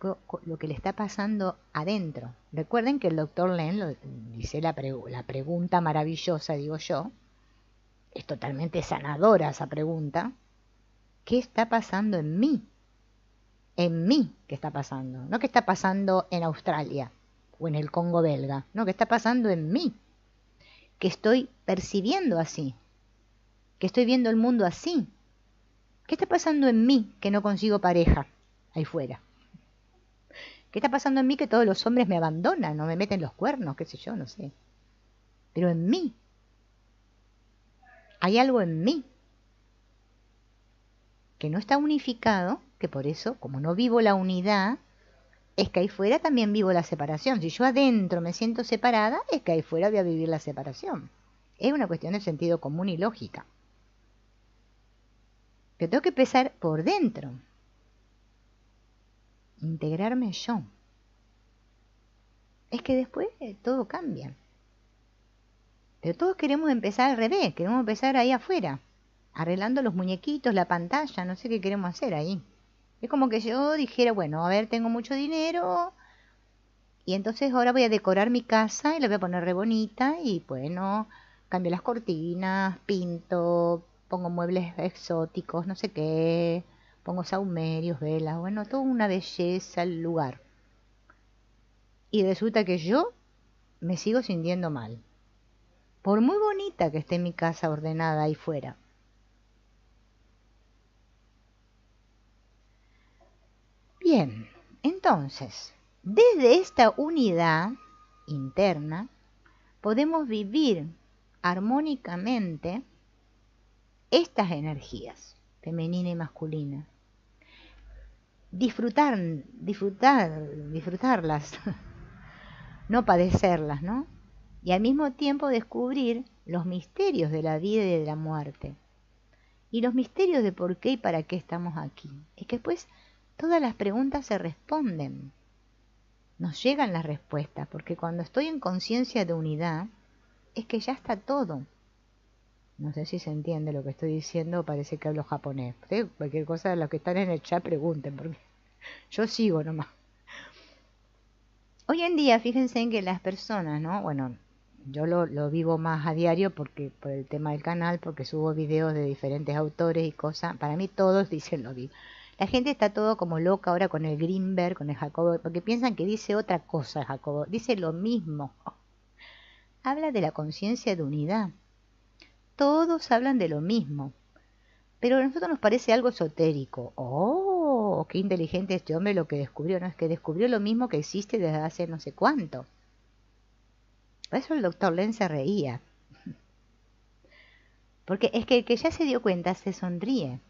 lo que le está pasando adentro. Recuerden que el doctor Len dice la pregunta maravillosa, digo yo, es totalmente sanadora esa pregunta. ¿Qué está pasando en mí? En mí, ¿qué está pasando? No qué está pasando en Australia o en el Congo belga. No, ¿qué está pasando en mí? Que estoy percibiendo así. Que estoy viendo el mundo así. ¿Qué está pasando en mí que no consigo pareja ahí fuera? ¿Qué está pasando en mí que todos los hombres me abandonan, no me meten los cuernos, qué sé yo, no sé? Pero en mí. Hay algo en mí que no está unificado, que por eso, como no vivo la unidad, es que ahí fuera también vivo la separación. Si yo adentro me siento separada, es que ahí fuera voy a vivir la separación. Es una cuestión de sentido común y lógica. Pero tengo que empezar por dentro. Integrarme yo. Es que después todo cambia. Pero todos queremos empezar al revés, queremos empezar ahí afuera, arreglando los muñequitos, la pantalla, no sé qué queremos hacer ahí. Es como que yo dijera, bueno, a ver, tengo mucho dinero y entonces ahora voy a decorar mi casa y la voy a poner re bonita y bueno, cambio las cortinas, pinto, pongo muebles exóticos, no sé qué, pongo sahumerios, velas, bueno, toda una belleza el lugar. Y resulta que yo me sigo sintiendo mal. Por muy bonita que esté mi casa ordenada ahí fuera. Bien, entonces, desde esta unidad interna, podemos vivir armónicamente estas energías, femenina y masculina. Disfrutarlas, no padecerlas, ¿no? Y al mismo tiempo descubrir los misterios de la vida y de la muerte. Y los misterios de por qué y para qué estamos aquí. Es que después todas las preguntas se responden. Nos llegan las respuestas, porque cuando estoy en conciencia de unidad, es que ya está todo. No sé si se entiende lo que estoy diciendo, parece que hablo japonés. Cualquier cosa de los que están en el chat pregunten, porque yo sigo nomás. Hoy en día, fíjense en que las personas, ¿no? Bueno, yo lo vivo más a diario porque por el tema del canal, porque subo videos de diferentes autores y cosas. Para mí todos dicen lo mismo. La gente está todo como loca ahora con el Greenberg, con el Jacobo, porque piensan que dice otra cosa el Jacobo. Dice lo mismo. Habla de la conciencia de unidad. Todos hablan de lo mismo. Pero a nosotros nos parece algo esotérico. ¡Oh! ¡Qué inteligente este hombre lo que descubrió! No es que descubrió lo mismo que existe desde hace no sé cuánto. Por eso el doctor Lenz se reía. Porque es que el que ya se dio cuenta se sonríe.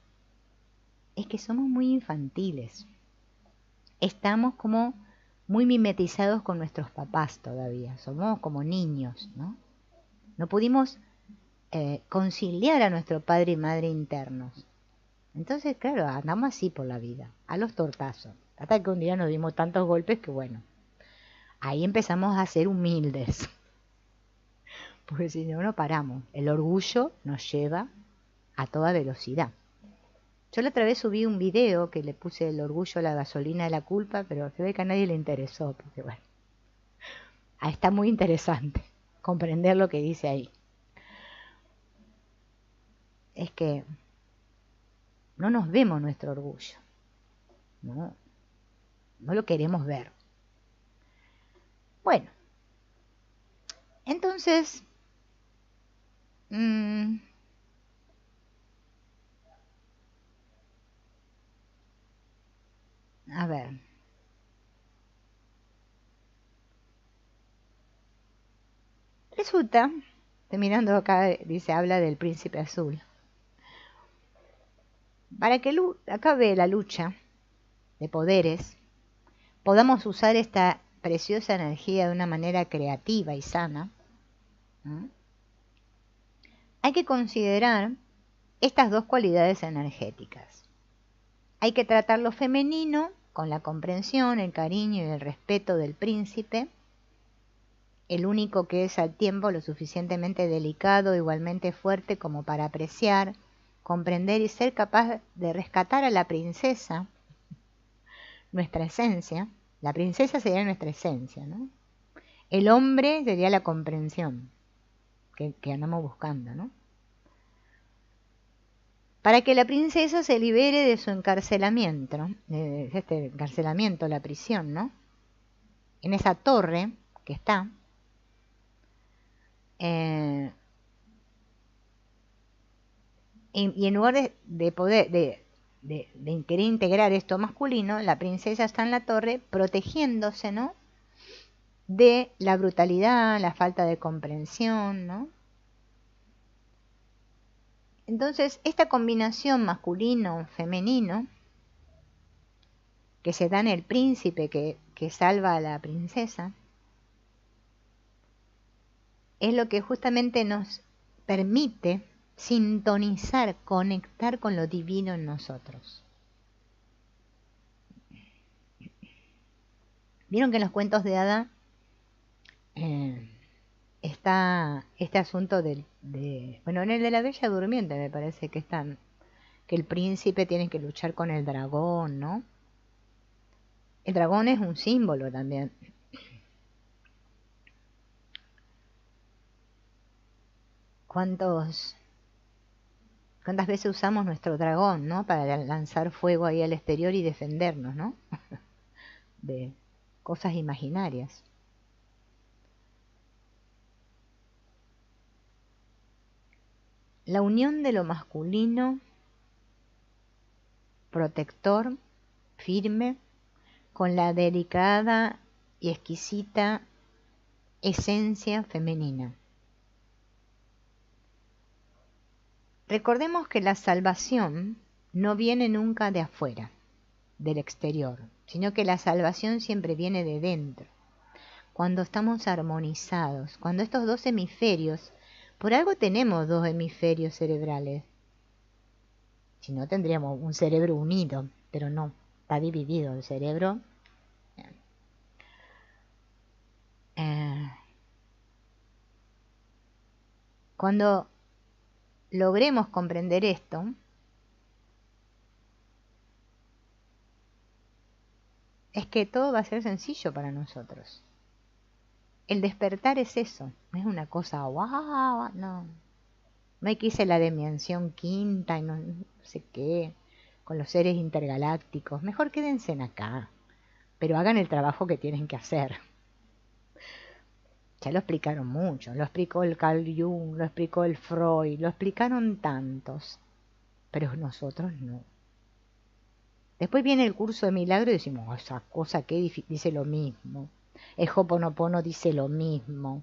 Es que somos muy infantiles. Estamos como muy mimetizados con nuestros papás todavía. Somos como niños, ¿no? No pudimos conciliar a nuestro padre y madre internos. Entonces, claro, andamos así por la vida, a los tortazos. Hasta que un día nos dimos tantos golpes que, bueno, ahí empezamos a ser humildes. Porque si no, no paramos. El orgullo nos lleva a toda velocidad. Yo la otra vez subí un video que le puse el orgullo a la gasolina de la culpa, pero se ve que a nadie le interesó, porque bueno, está muy interesante comprender lo que dice ahí. Es que no nos vemos nuestro orgullo, no lo queremos ver. Bueno, entonces, a ver, resulta, estoy mirando acá, dice, habla del príncipe azul. Para que acabe la lucha de poderes, podamos usar esta preciosa energía de una manera creativa y sana, hay que considerar estas dos cualidades energéticas. Hay que tratar lo femenino con la comprensión, el cariño y el respeto del príncipe, el único que es al tiempo lo suficientemente delicado, igualmente fuerte como para apreciar, comprender y ser capaz de rescatar a la princesa, nuestra esencia. La princesa sería nuestra esencia, ¿no? El hombre sería la comprensión que andamos buscando, ¿no? para que la princesa se libere de su encarcelamiento, ¿no? Este encarcelamiento, la prisión, ¿no? En esa torre que está. Y en lugar de poder, de querer integrar esto masculino, la princesa está en la torre protegiéndose, ¿no? De la brutalidad, la falta de comprensión, ¿no? Entonces, esta combinación masculino-femenino que se da en el príncipe que salva a la princesa, es lo que justamente nos permite sintonizar, conectar con lo divino en nosotros. Vieron que en los cuentos de Hada está este asunto bueno, en el de la Bella Durmiente me parece que están, que el príncipe tiene que luchar con el dragón, ¿no? El dragón es un símbolo también. ¿Cuántas veces usamos nuestro dragón, ¿no? Para lanzar fuego ahí al exterior y defendernos, ¿no? De cosas imaginarias. La unión de lo masculino, protector, firme, con la delicada y exquisita esencia femenina. Recordemos que la salvación no viene nunca de afuera, del exterior, sino que la salvación siempre viene de dentro. Cuando estamos armonizados, cuando estos dos hemisferios, por algo tenemos dos hemisferios cerebrales. Si no, tendríamos un cerebro unido, pero no, está dividido el cerebro. Cuando logremos comprender esto, es que todo va a ser sencillo para nosotros. El despertar es eso, no es una cosa wow, no. No hay que irse a la dimensión quinta y no sé qué, con los seres intergalácticos. Mejor quédense acá, pero hagan el trabajo que tienen que hacer. Ya lo explicaron mucho, lo explicó el Carl Jung, lo explicó el Freud, lo explicaron tantos, pero nosotros no. Después viene el curso de milagro y decimos, oh, esa cosa que dice lo mismo. El Ho'oponopono dice lo mismo.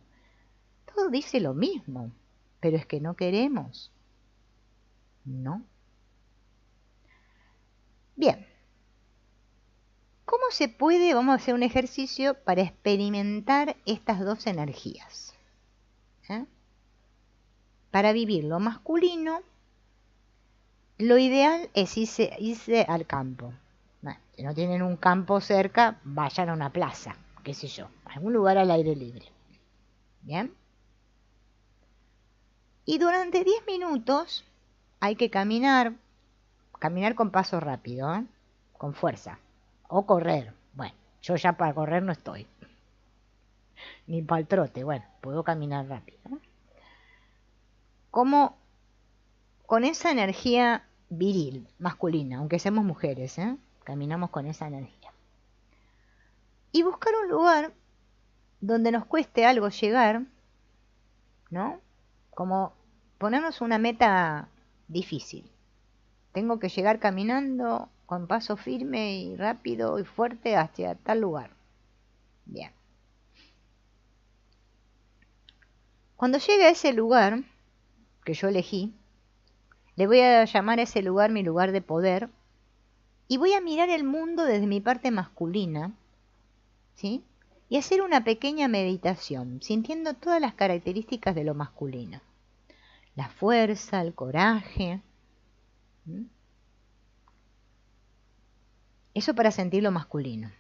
Todo dice lo mismo, pero es que no queremos. No. Bien. ¿Cómo se puede, vamos a hacer un ejercicio para experimentar estas dos energías? Para vivir lo masculino, lo ideal es irse al campo. Bueno, si no tienen un campo cerca, vayan a una plaza, qué sé yo, a algún lugar al aire libre. ¿Bien? Y durante 10 minutos hay que caminar con paso rápido, con fuerza, o correr. Bueno, yo ya para correr no estoy, ni para el trote, bueno, puedo caminar rápido. Como con esa energía viril, masculina, aunque seamos mujeres, caminamos con esa energía. Y buscar un lugar donde nos cueste algo llegar, ¿no? Como ponernos una meta difícil. Tengo que llegar caminando con paso firme y rápido y fuerte hacia tal lugar. Bien. Cuando llegue a ese lugar que yo elegí, le voy a llamar a ese lugar mi lugar de poder y voy a mirar el mundo desde mi parte masculina, ¿sí? Y hacer una pequeña meditación, sintiendo todas las características de lo masculino. La fuerza, el coraje. Eso para sentir lo masculino.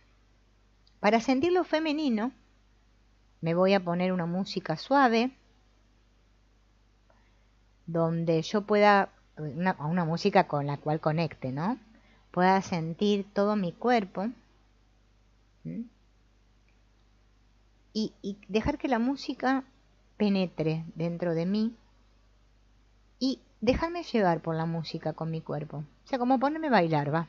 Para sentir lo femenino, me voy a poner una música suave, donde yo pueda, una música con la cual conecte, ¿no? Pueda sentir todo mi cuerpo. Y dejar que la música penetre dentro de mí y dejarme llevar por la música con mi cuerpo. O sea, como ponerme a bailar, va.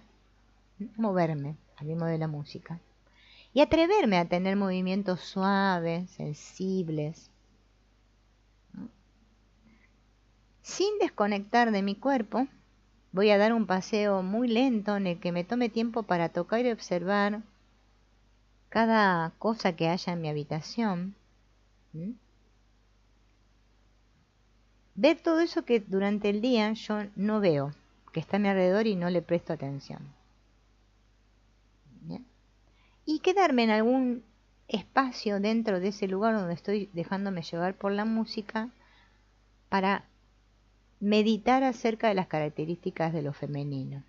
Moverme al ritmo de la música. Y atreverme a tener movimientos suaves, sensibles, sin desconectar de mi cuerpo. Voy a dar un paseo muy lento en el que me tome tiempo para tocar y observar cada cosa que haya en mi habitación. Ver todo eso que durante el día yo no veo, que está a mi alrededor y no le presto atención. ¿Bien? Y quedarme en algún espacio dentro de ese lugar donde estoy dejándome llevar por la música para meditar acerca de las características de lo femenino.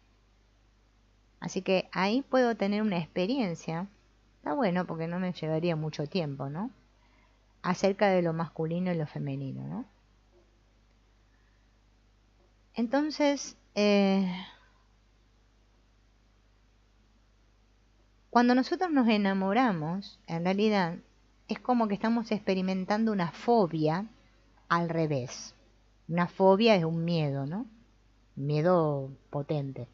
Así que ahí puedo tener una experiencia, está bueno porque no me llevaría mucho tiempo, ¿no? Acerca de lo masculino y lo femenino, ¿no? Entonces, cuando nosotros nos enamoramos, en realidad es como que estamos experimentando una fobia al revés. Una fobia es un miedo, ¿no? Un miedo potente.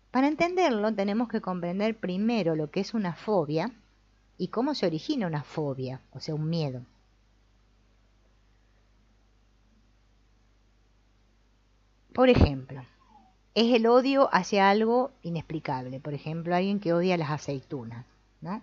Para entenderlo tenemos que comprender primero lo que es una fobia y cómo se origina una fobia, o sea, un miedo. Por ejemplo, es el odio hacia algo inexplicable. Por ejemplo, alguien que odia las aceitunas, ¿no?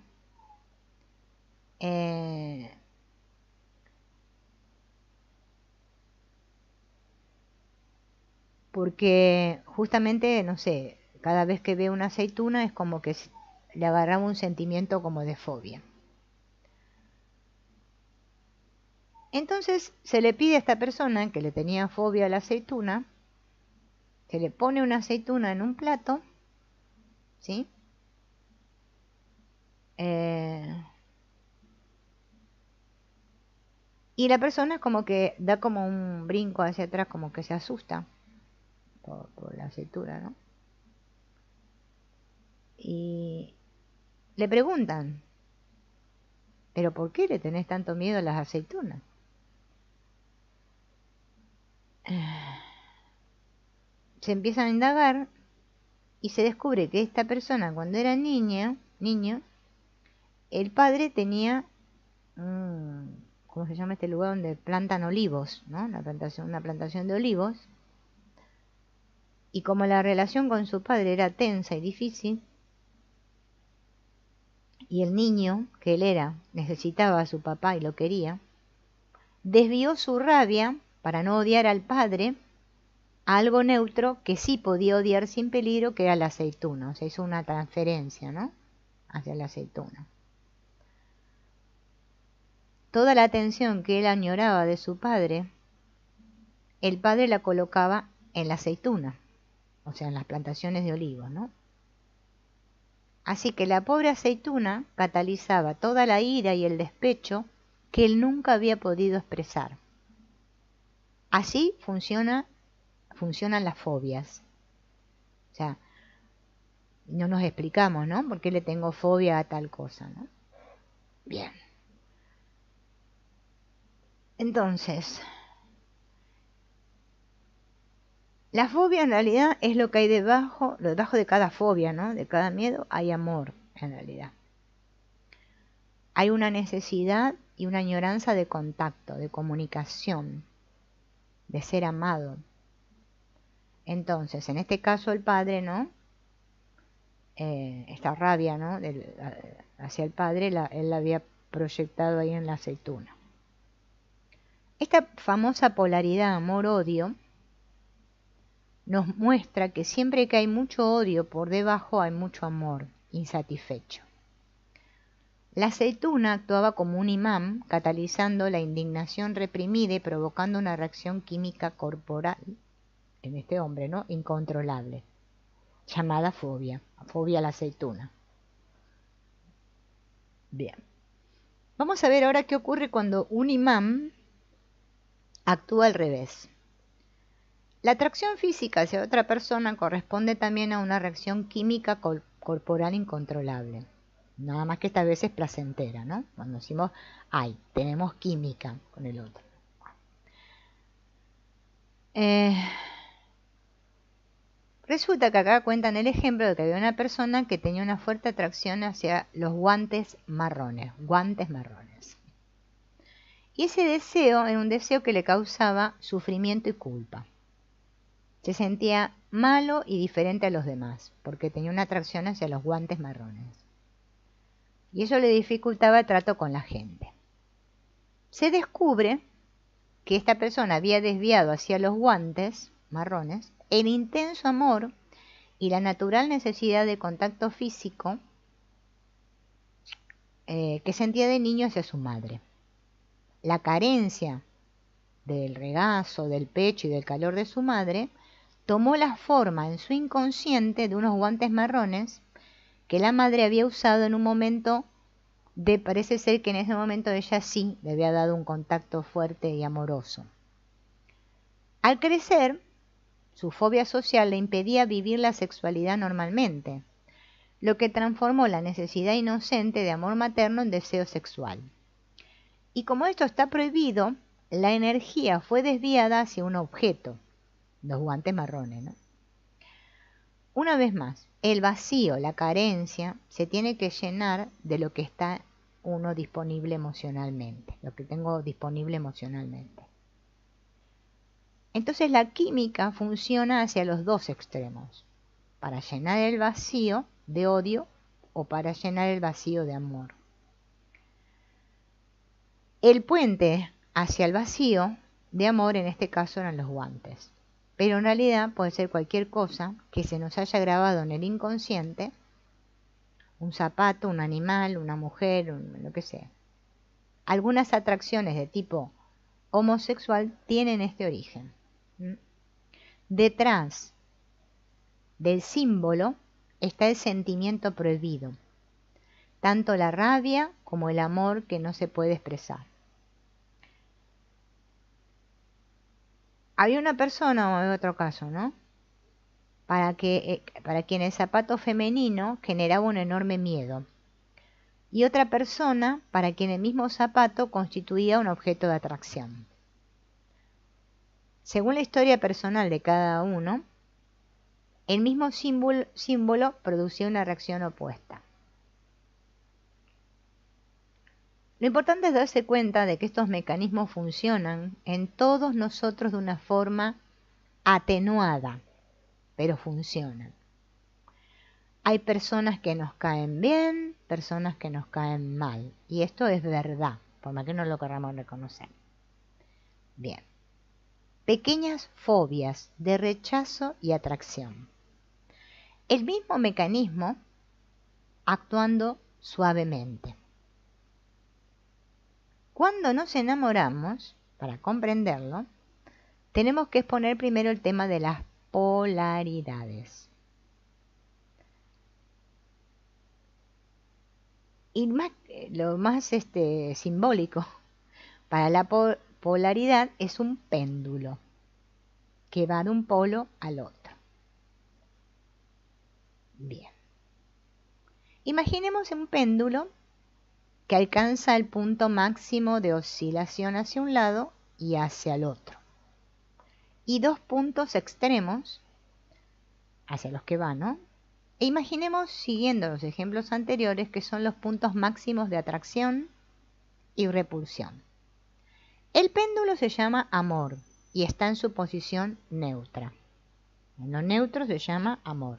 Porque justamente, no sé, cada vez que ve una aceituna es como que le agarraba un sentimiento como de fobia. Entonces se le pide a esta persona que le tenía fobia a la aceituna, se le pone una aceituna en un plato, ¿sí? Y la persona es como que da como un brinco hacia atrás, como que se asusta por la aceituna, ¿no? Y le preguntan, ¿pero por qué le tenés tanto miedo a las aceitunas? Se empiezan a indagar y se descubre que esta persona cuando era niño, el padre tenía, ¿cómo se llama este lugar donde plantan olivos, ¿no? Una plantación de olivos. Y como la relación con su padre era tensa y difícil, y el niño que él era necesitaba a su papá y lo quería, desvió su rabia para no odiar al padre a algo neutro que sí podía odiar sin peligro, que era la aceituna. O sea, hizo una transferencia, ¿no? Hacia la aceituna. Toda la atención que él añoraba de su padre, el padre la colocaba en la aceituna, o sea, en las plantaciones de olivos, ¿no? Así que la pobre aceituna catalizaba toda la ira y el despecho que él nunca había podido expresar. Así funcionan las fobias. O sea, no nos explicamos, ¿no? ¿Por qué le tengo fobia a tal cosa, ¿no? Bien. Entonces, la fobia en realidad es lo que hay debajo de cada fobia, ¿no? De cada miedo hay amor, en realidad. Hay una necesidad y una añoranza de contacto, de comunicación, de ser amado. Entonces, en este caso el padre, ¿no? Esta rabia, ¿no? Hacia el padre, él la había proyectado ahí en la aceituna. Esta famosa polaridad amor-odio nos muestra que siempre que hay mucho odio por debajo hay mucho amor insatisfecho. La aceituna actuaba como un imán, catalizando la indignación reprimida y provocando una reacción química corporal en este hombre, ¿no? Incontrolable, llamada fobia a la aceituna. Bien. Vamos a ver ahora qué ocurre cuando un imán actúa al revés. La atracción física hacia otra persona corresponde también a una reacción química corporal incontrolable. Nada más que esta vez es placentera, ¿no? Cuando decimos, ay, tenemos química con el otro. Resulta que acá cuentan el ejemplo de que había una persona que tenía una fuerte atracción hacia los guantes marrones. Y ese deseo era un deseo que le causaba sufrimiento y culpa. Se sentía malo y diferente a los demás, porque tenía una atracción hacia los guantes marrones. Y eso le dificultaba el trato con la gente. Se descubre que esta persona había desviado hacia los guantes marrones el intenso amor y la natural necesidad de contacto físico que sentía de niño hacia su madre. La carencia del regazo, del pecho y del calor de su madre tomó la forma en su inconsciente de unos guantes marrones que la madre había usado en un momento parece ser que en ese momento ella sí le había dado un contacto fuerte y amoroso. Al crecer, su fobia social le impedía vivir la sexualidad normalmente, lo que transformó la necesidad inocente de amor materno en deseo sexual. Y como esto está prohibido, la energía fue desviada hacia un objeto, los guantes marrones, ¿no? Una vez más, el vacío, la carencia, se tiene que llenar de lo que está uno disponible emocionalmente, lo que tengo disponible emocionalmente. Entonces la química funciona hacia los dos extremos, para llenar el vacío de odio o para llenar el vacío de amor. El puente hacia el vacío de amor en este caso eran los guantes, pero en realidad puede ser cualquier cosa que se nos haya grabado en el inconsciente, un zapato, un animal, una mujer, lo que sea. Algunas atracciones de tipo homosexual tienen este origen. Detrás del símbolo está el sentimiento prohibido, tanto la rabia como el amor que no se puede expresar. Había una persona, o en otro caso, ¿no? Para quien el zapato femenino generaba un enorme miedo, y otra persona para quien el mismo zapato constituía un objeto de atracción. Según la historia personal de cada uno, el mismo símbolo producía una reacción opuesta. Lo importante es darse cuenta de que estos mecanismos funcionan en todos nosotros de una forma atenuada, pero funcionan. Hay personas que nos caen bien, personas que nos caen mal, y esto es verdad, por más que no lo queramos reconocer. Bien. Pequeñas fobias de rechazo y atracción. El mismo mecanismo actuando suavemente. Cuando nos enamoramos, para comprenderlo, tenemos que exponer primero el tema de las polaridades. Y lo más simbólico para la polaridad es un péndulo que va de un polo al otro. Bien. Imaginemos un péndulo que alcanza el punto máximo de oscilación hacia un lado y hacia el otro. Y dos puntos extremos hacia los que va, ¿no? E imaginemos, siguiendo los ejemplos anteriores, que son los puntos máximos de atracción y repulsión. El péndulo se llama amor y está en su posición neutra. En lo neutro se llama amor.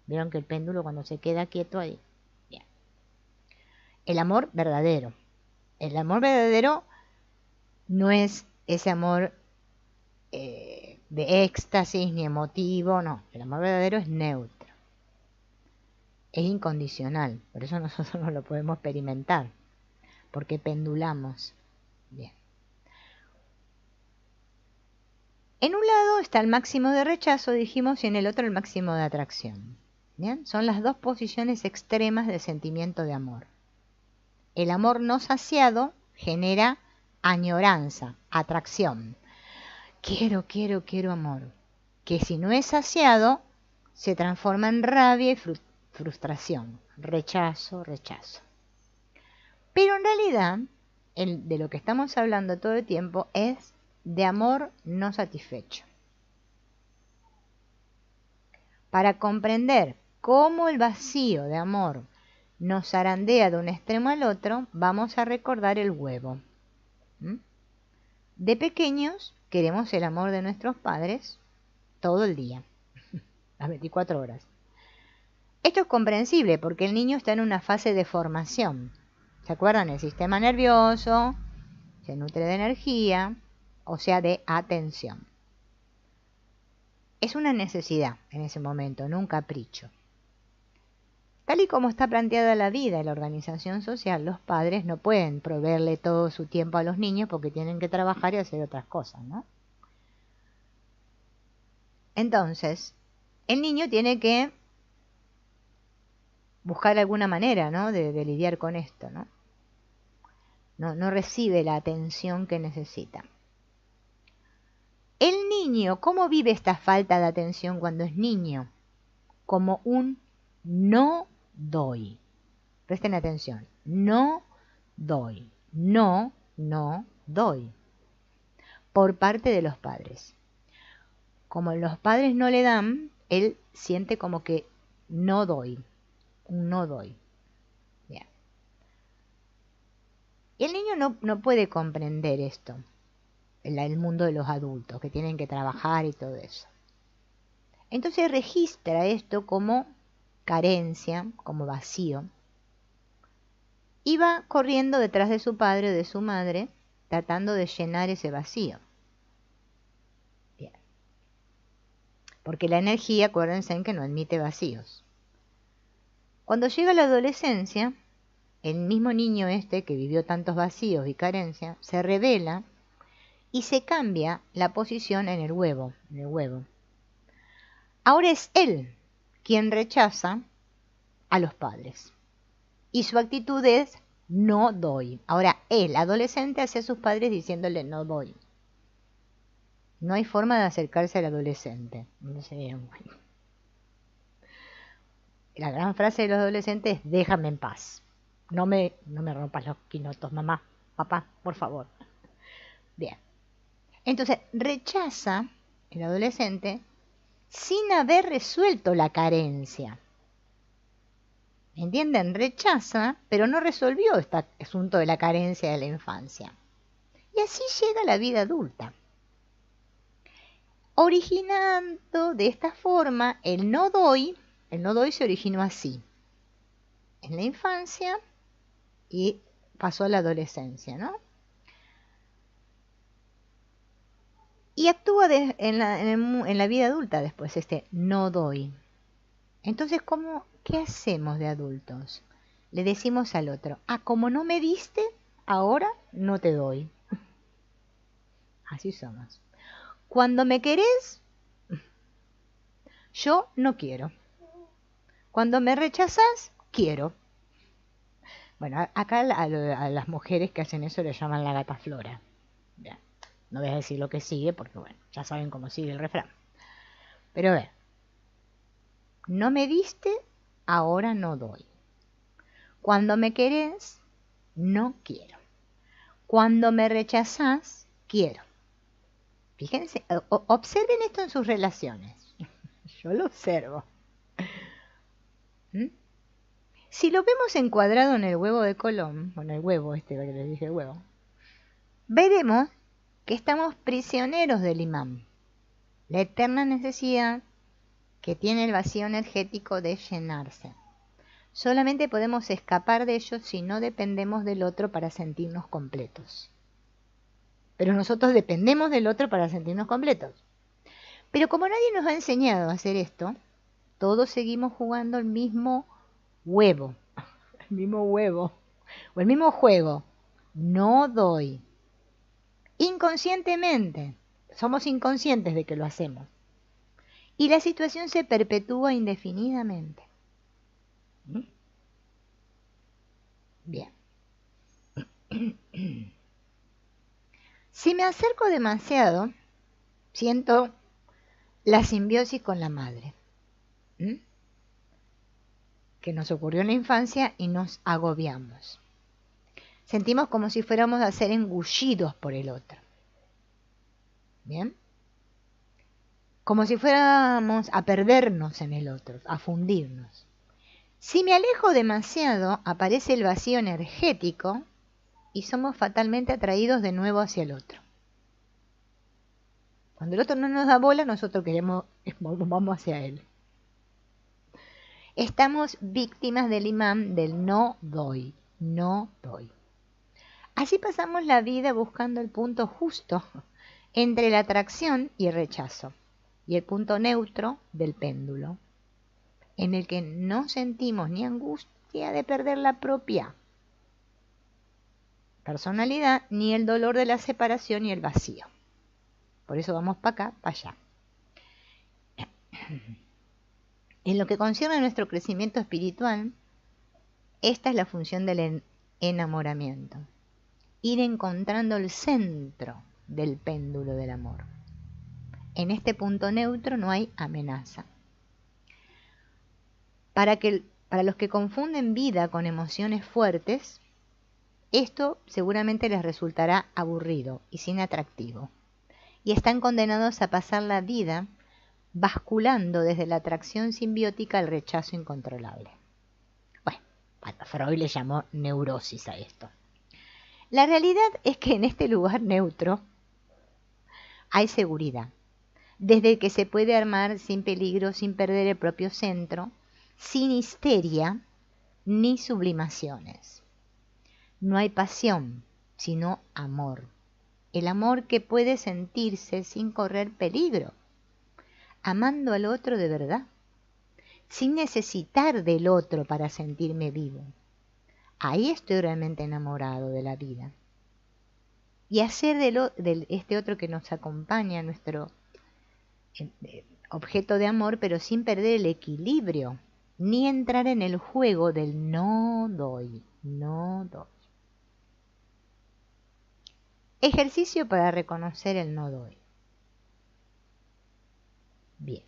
Vieron que el péndulo cuando se queda quieto ahí. Bien. El amor verdadero. El amor verdadero no es ese amor de éxtasis ni emotivo, no. El amor verdadero es neutro. Es incondicional, por eso nosotros no lo podemos experimentar, porque pendulamos. Bien. En un lado está el máximo de rechazo, dijimos, y en el otro el máximo de atracción. ¿Bien? Son las dos posiciones extremas del sentimiento de amor. El amor no saciado genera añoranza, atracción. Quiero amor. Que si no es saciado, se transforma en rabia y frustración, rechazo. Pero en realidad, de lo que estamos hablando todo el tiempo es de amor no satisfecho. Para comprender cómo el vacío de amor nos zarandea de un extremo al otro, vamos a recordar el huevo. De pequeños queremos el amor de nuestros padres todo el día, las 24 horas. Esto es comprensible porque el niño está en una fase de formación. ¿Se acuerdan? El sistema nervioso se nutre de energía, o sea, de atención. Es una necesidad en ese momento, no un capricho. Tal y como está planteada la vida y la organización social, los padres no pueden proveerle todo su tiempo a los niños porque tienen que trabajar y hacer otras cosas, ¿no? Entonces, el niño tiene que buscar alguna manera, ¿no?, de lidiar con esto, ¿no? No recibe la atención que necesita. El niño, ¿cómo vive esta falta de atención cuando es niño? Como un no doy. Presten atención. No doy. No doy. Por parte de los padres. Como los padres no le dan, él siente como que no doy. No doy. Bien. Y el niño no puede comprender esto. El mundo de los adultos, que tienen que trabajar y todo eso. Entonces registra esto como carencia, como vacío, y va corriendo detrás de su padre o de su madre, tratando de llenar ese vacío. Bien. Porque la energía, acuérdense en que no admite vacíos. Cuando llega la adolescencia, el mismo niño este que vivió tantos vacíos y carencias, se revela y se cambia la posición en el huevo. Ahora es él quien rechaza a los padres. Y su actitud es no doy. Ahora él, adolescente, hacia sus padres diciéndole no doy. No hay forma de acercarse al adolescente. No sería bueno. La gran frase de los adolescentes es déjame en paz. No me rompas los quinotos, mamá, papá, por favor. Bien. Entonces rechaza el adolescente sin haber resuelto la carencia. ¿Entienden? Rechaza, pero no resolvió este asunto de la carencia de la infancia. Y así llega la vida adulta. Originando de esta forma el no doy se originó así. En la infancia y pasó a la adolescencia, ¿no? Y actúa en la vida adulta después este no doy. Entonces, ¿qué hacemos de adultos? Le decimos al otro, como no me diste, ahora no te doy. Así somos. Cuando me querés, yo no quiero. Cuando me rechazás, quiero. Bueno, acá a las mujeres que hacen eso le llaman la gata Flora. Bien. No voy a decir lo que sigue porque, bueno, ya saben cómo sigue el refrán. Pero ve, no me diste, ahora no doy. Cuando me querés, no quiero. Cuando me rechazás, quiero. Fíjense, observen esto en sus relaciones. Yo lo observo. ¿Mm? Si lo vemos encuadrado en el huevo de Colón, bueno, el huevo que les dije huevo, veremos que estamos prisioneros del imán, la eterna necesidad que tiene el vacío energético de llenarse. Solamente podemos escapar de ello si no dependemos del otro para sentirnos completos. Pero nosotros dependemos del otro para sentirnos completos. Pero como nadie nos ha enseñado a hacer esto, todos seguimos jugando el mismo huevo, o el mismo juego. No doy. Inconscientemente, somos inconscientes de que lo hacemos. Y la situación se perpetúa indefinidamente. Bien. Si me acerco demasiado, siento la simbiosis con la madre, que nos ocurrió en la infancia y nos agobiamos. Sentimos como si fuéramos a ser engullidos por el otro. ¿Bien? como si fuéramos a perdernos en el otro, a fundirnos. Si me alejo demasiado, aparece el vacío energético y somos fatalmente atraídos de nuevo hacia el otro. Cuando el otro no nos da bola, nosotros vamos hacia él. Estamos víctimas del imán del no doy, no doy. Así pasamos la vida buscando el punto justo entre la atracción y el rechazo, y el punto neutro del péndulo, en el que no sentimos ni angustia de perder la propia personalidad, ni el dolor de la separación y el vacío. Por eso vamos para acá, para allá. En lo que concierne a nuestro crecimiento espiritual, esta es la función del enamoramiento. Ir encontrando el centro del péndulo del amor. En este punto neutro no hay amenaza. Para los que confunden vida con emociones fuertes, esto seguramente les resultará aburrido y sin atractivo. Y están condenados a pasar la vida basculando desde la atracción simbiótica al rechazo incontrolable. Bueno, Freud le llamó neurosis a esto. La realidad es que en este lugar neutro hay seguridad, desde que se puede armar sin peligro, sin perder el propio centro, sin histeria ni sublimaciones. No hay pasión, sino amor. El amor que puede sentirse sin correr peligro, amando al otro de verdad, sin necesitar del otro para sentirme vivo. Ahí estoy realmente enamorado de la vida. Y hacer de este otro que nos acompaña, nuestro objeto de amor, pero sin perder el equilibrio, ni entrar en el juego del no doy, no doy. Ejercicio para reconocer el no doy. Bien.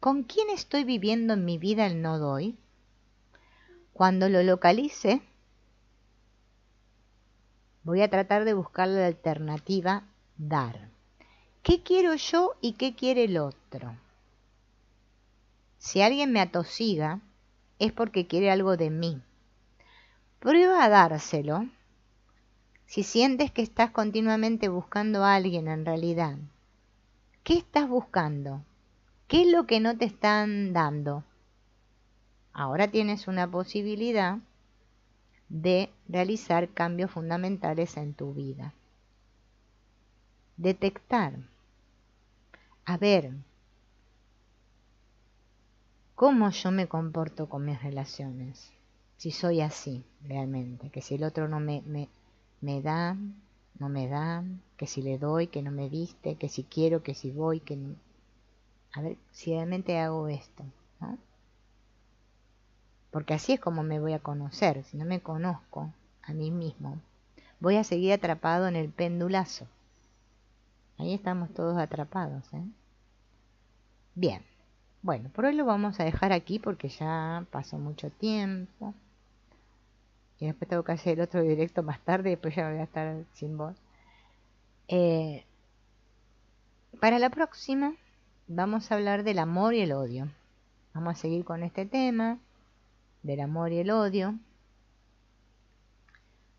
¿Con quién estoy viviendo en mi vida el no doy? Cuando lo localice, voy a tratar de buscar la alternativa dar. ¿Qué quiero yo y qué quiere el otro? Si alguien me atosiga, es porque quiere algo de mí. Prueba a dárselo. Si sientes que estás continuamente buscando a alguien en realidad, ¿qué estás buscando? ¿Qué es lo que no te están dando? Ahora tienes una posibilidad de realizar cambios fundamentales en tu vida. Detectar. A ver, ¿cómo yo me comporto con mis relaciones? Si soy así, realmente. Que si el otro no me da, no me da, que si le doy, que no me diste, que si quiero, que si voy, que no. A ver si realmente hago esto, ¿no? Porque así es como me voy a conocer. Si no me conozco a mí mismo, voy a seguir atrapado en el pendulazo. Ahí estamos todos atrapados, ¿eh? Bien, bueno, por hoy lo vamos a dejar aquí porque ya pasó mucho tiempo. Y después tengo que hacer el otro directo más tarde y después ya voy a estar sin voz. Para la próxima vamos a hablar del amor y el odio. Vamos a seguir con este tema del amor y el odio.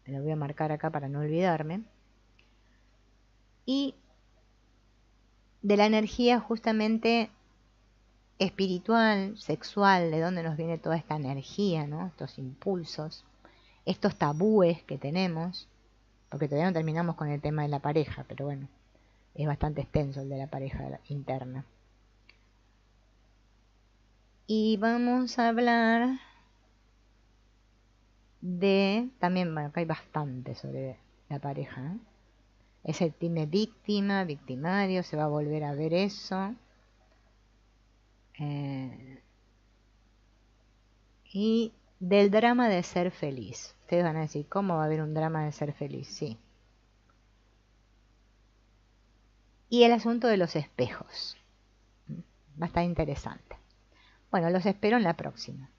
Me lo voy a marcar acá para no olvidarme. Y de la energía justamente espiritual, sexual, de dónde nos viene toda esta energía, ¿no? Estos impulsos, estos tabúes que tenemos, porque todavía no terminamos con el tema de la pareja, pero bueno, es bastante extenso el de la pareja interna. Y vamos a hablar de, también, bueno, acá hay bastante sobre la pareja, ¿eh? Es el time víctima, victimario, se va a volver a ver eso. Y del drama de ser feliz. Ustedes van a decir, ¿cómo va a haber un drama de ser feliz? Sí. Y el asunto de los espejos. Va a estar interesante. Bueno, los espero en la próxima.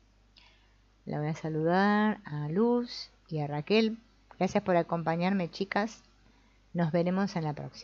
La voy a saludar a Luz y a Raquel. Gracias por acompañarme, chicas. Nos veremos en la próxima.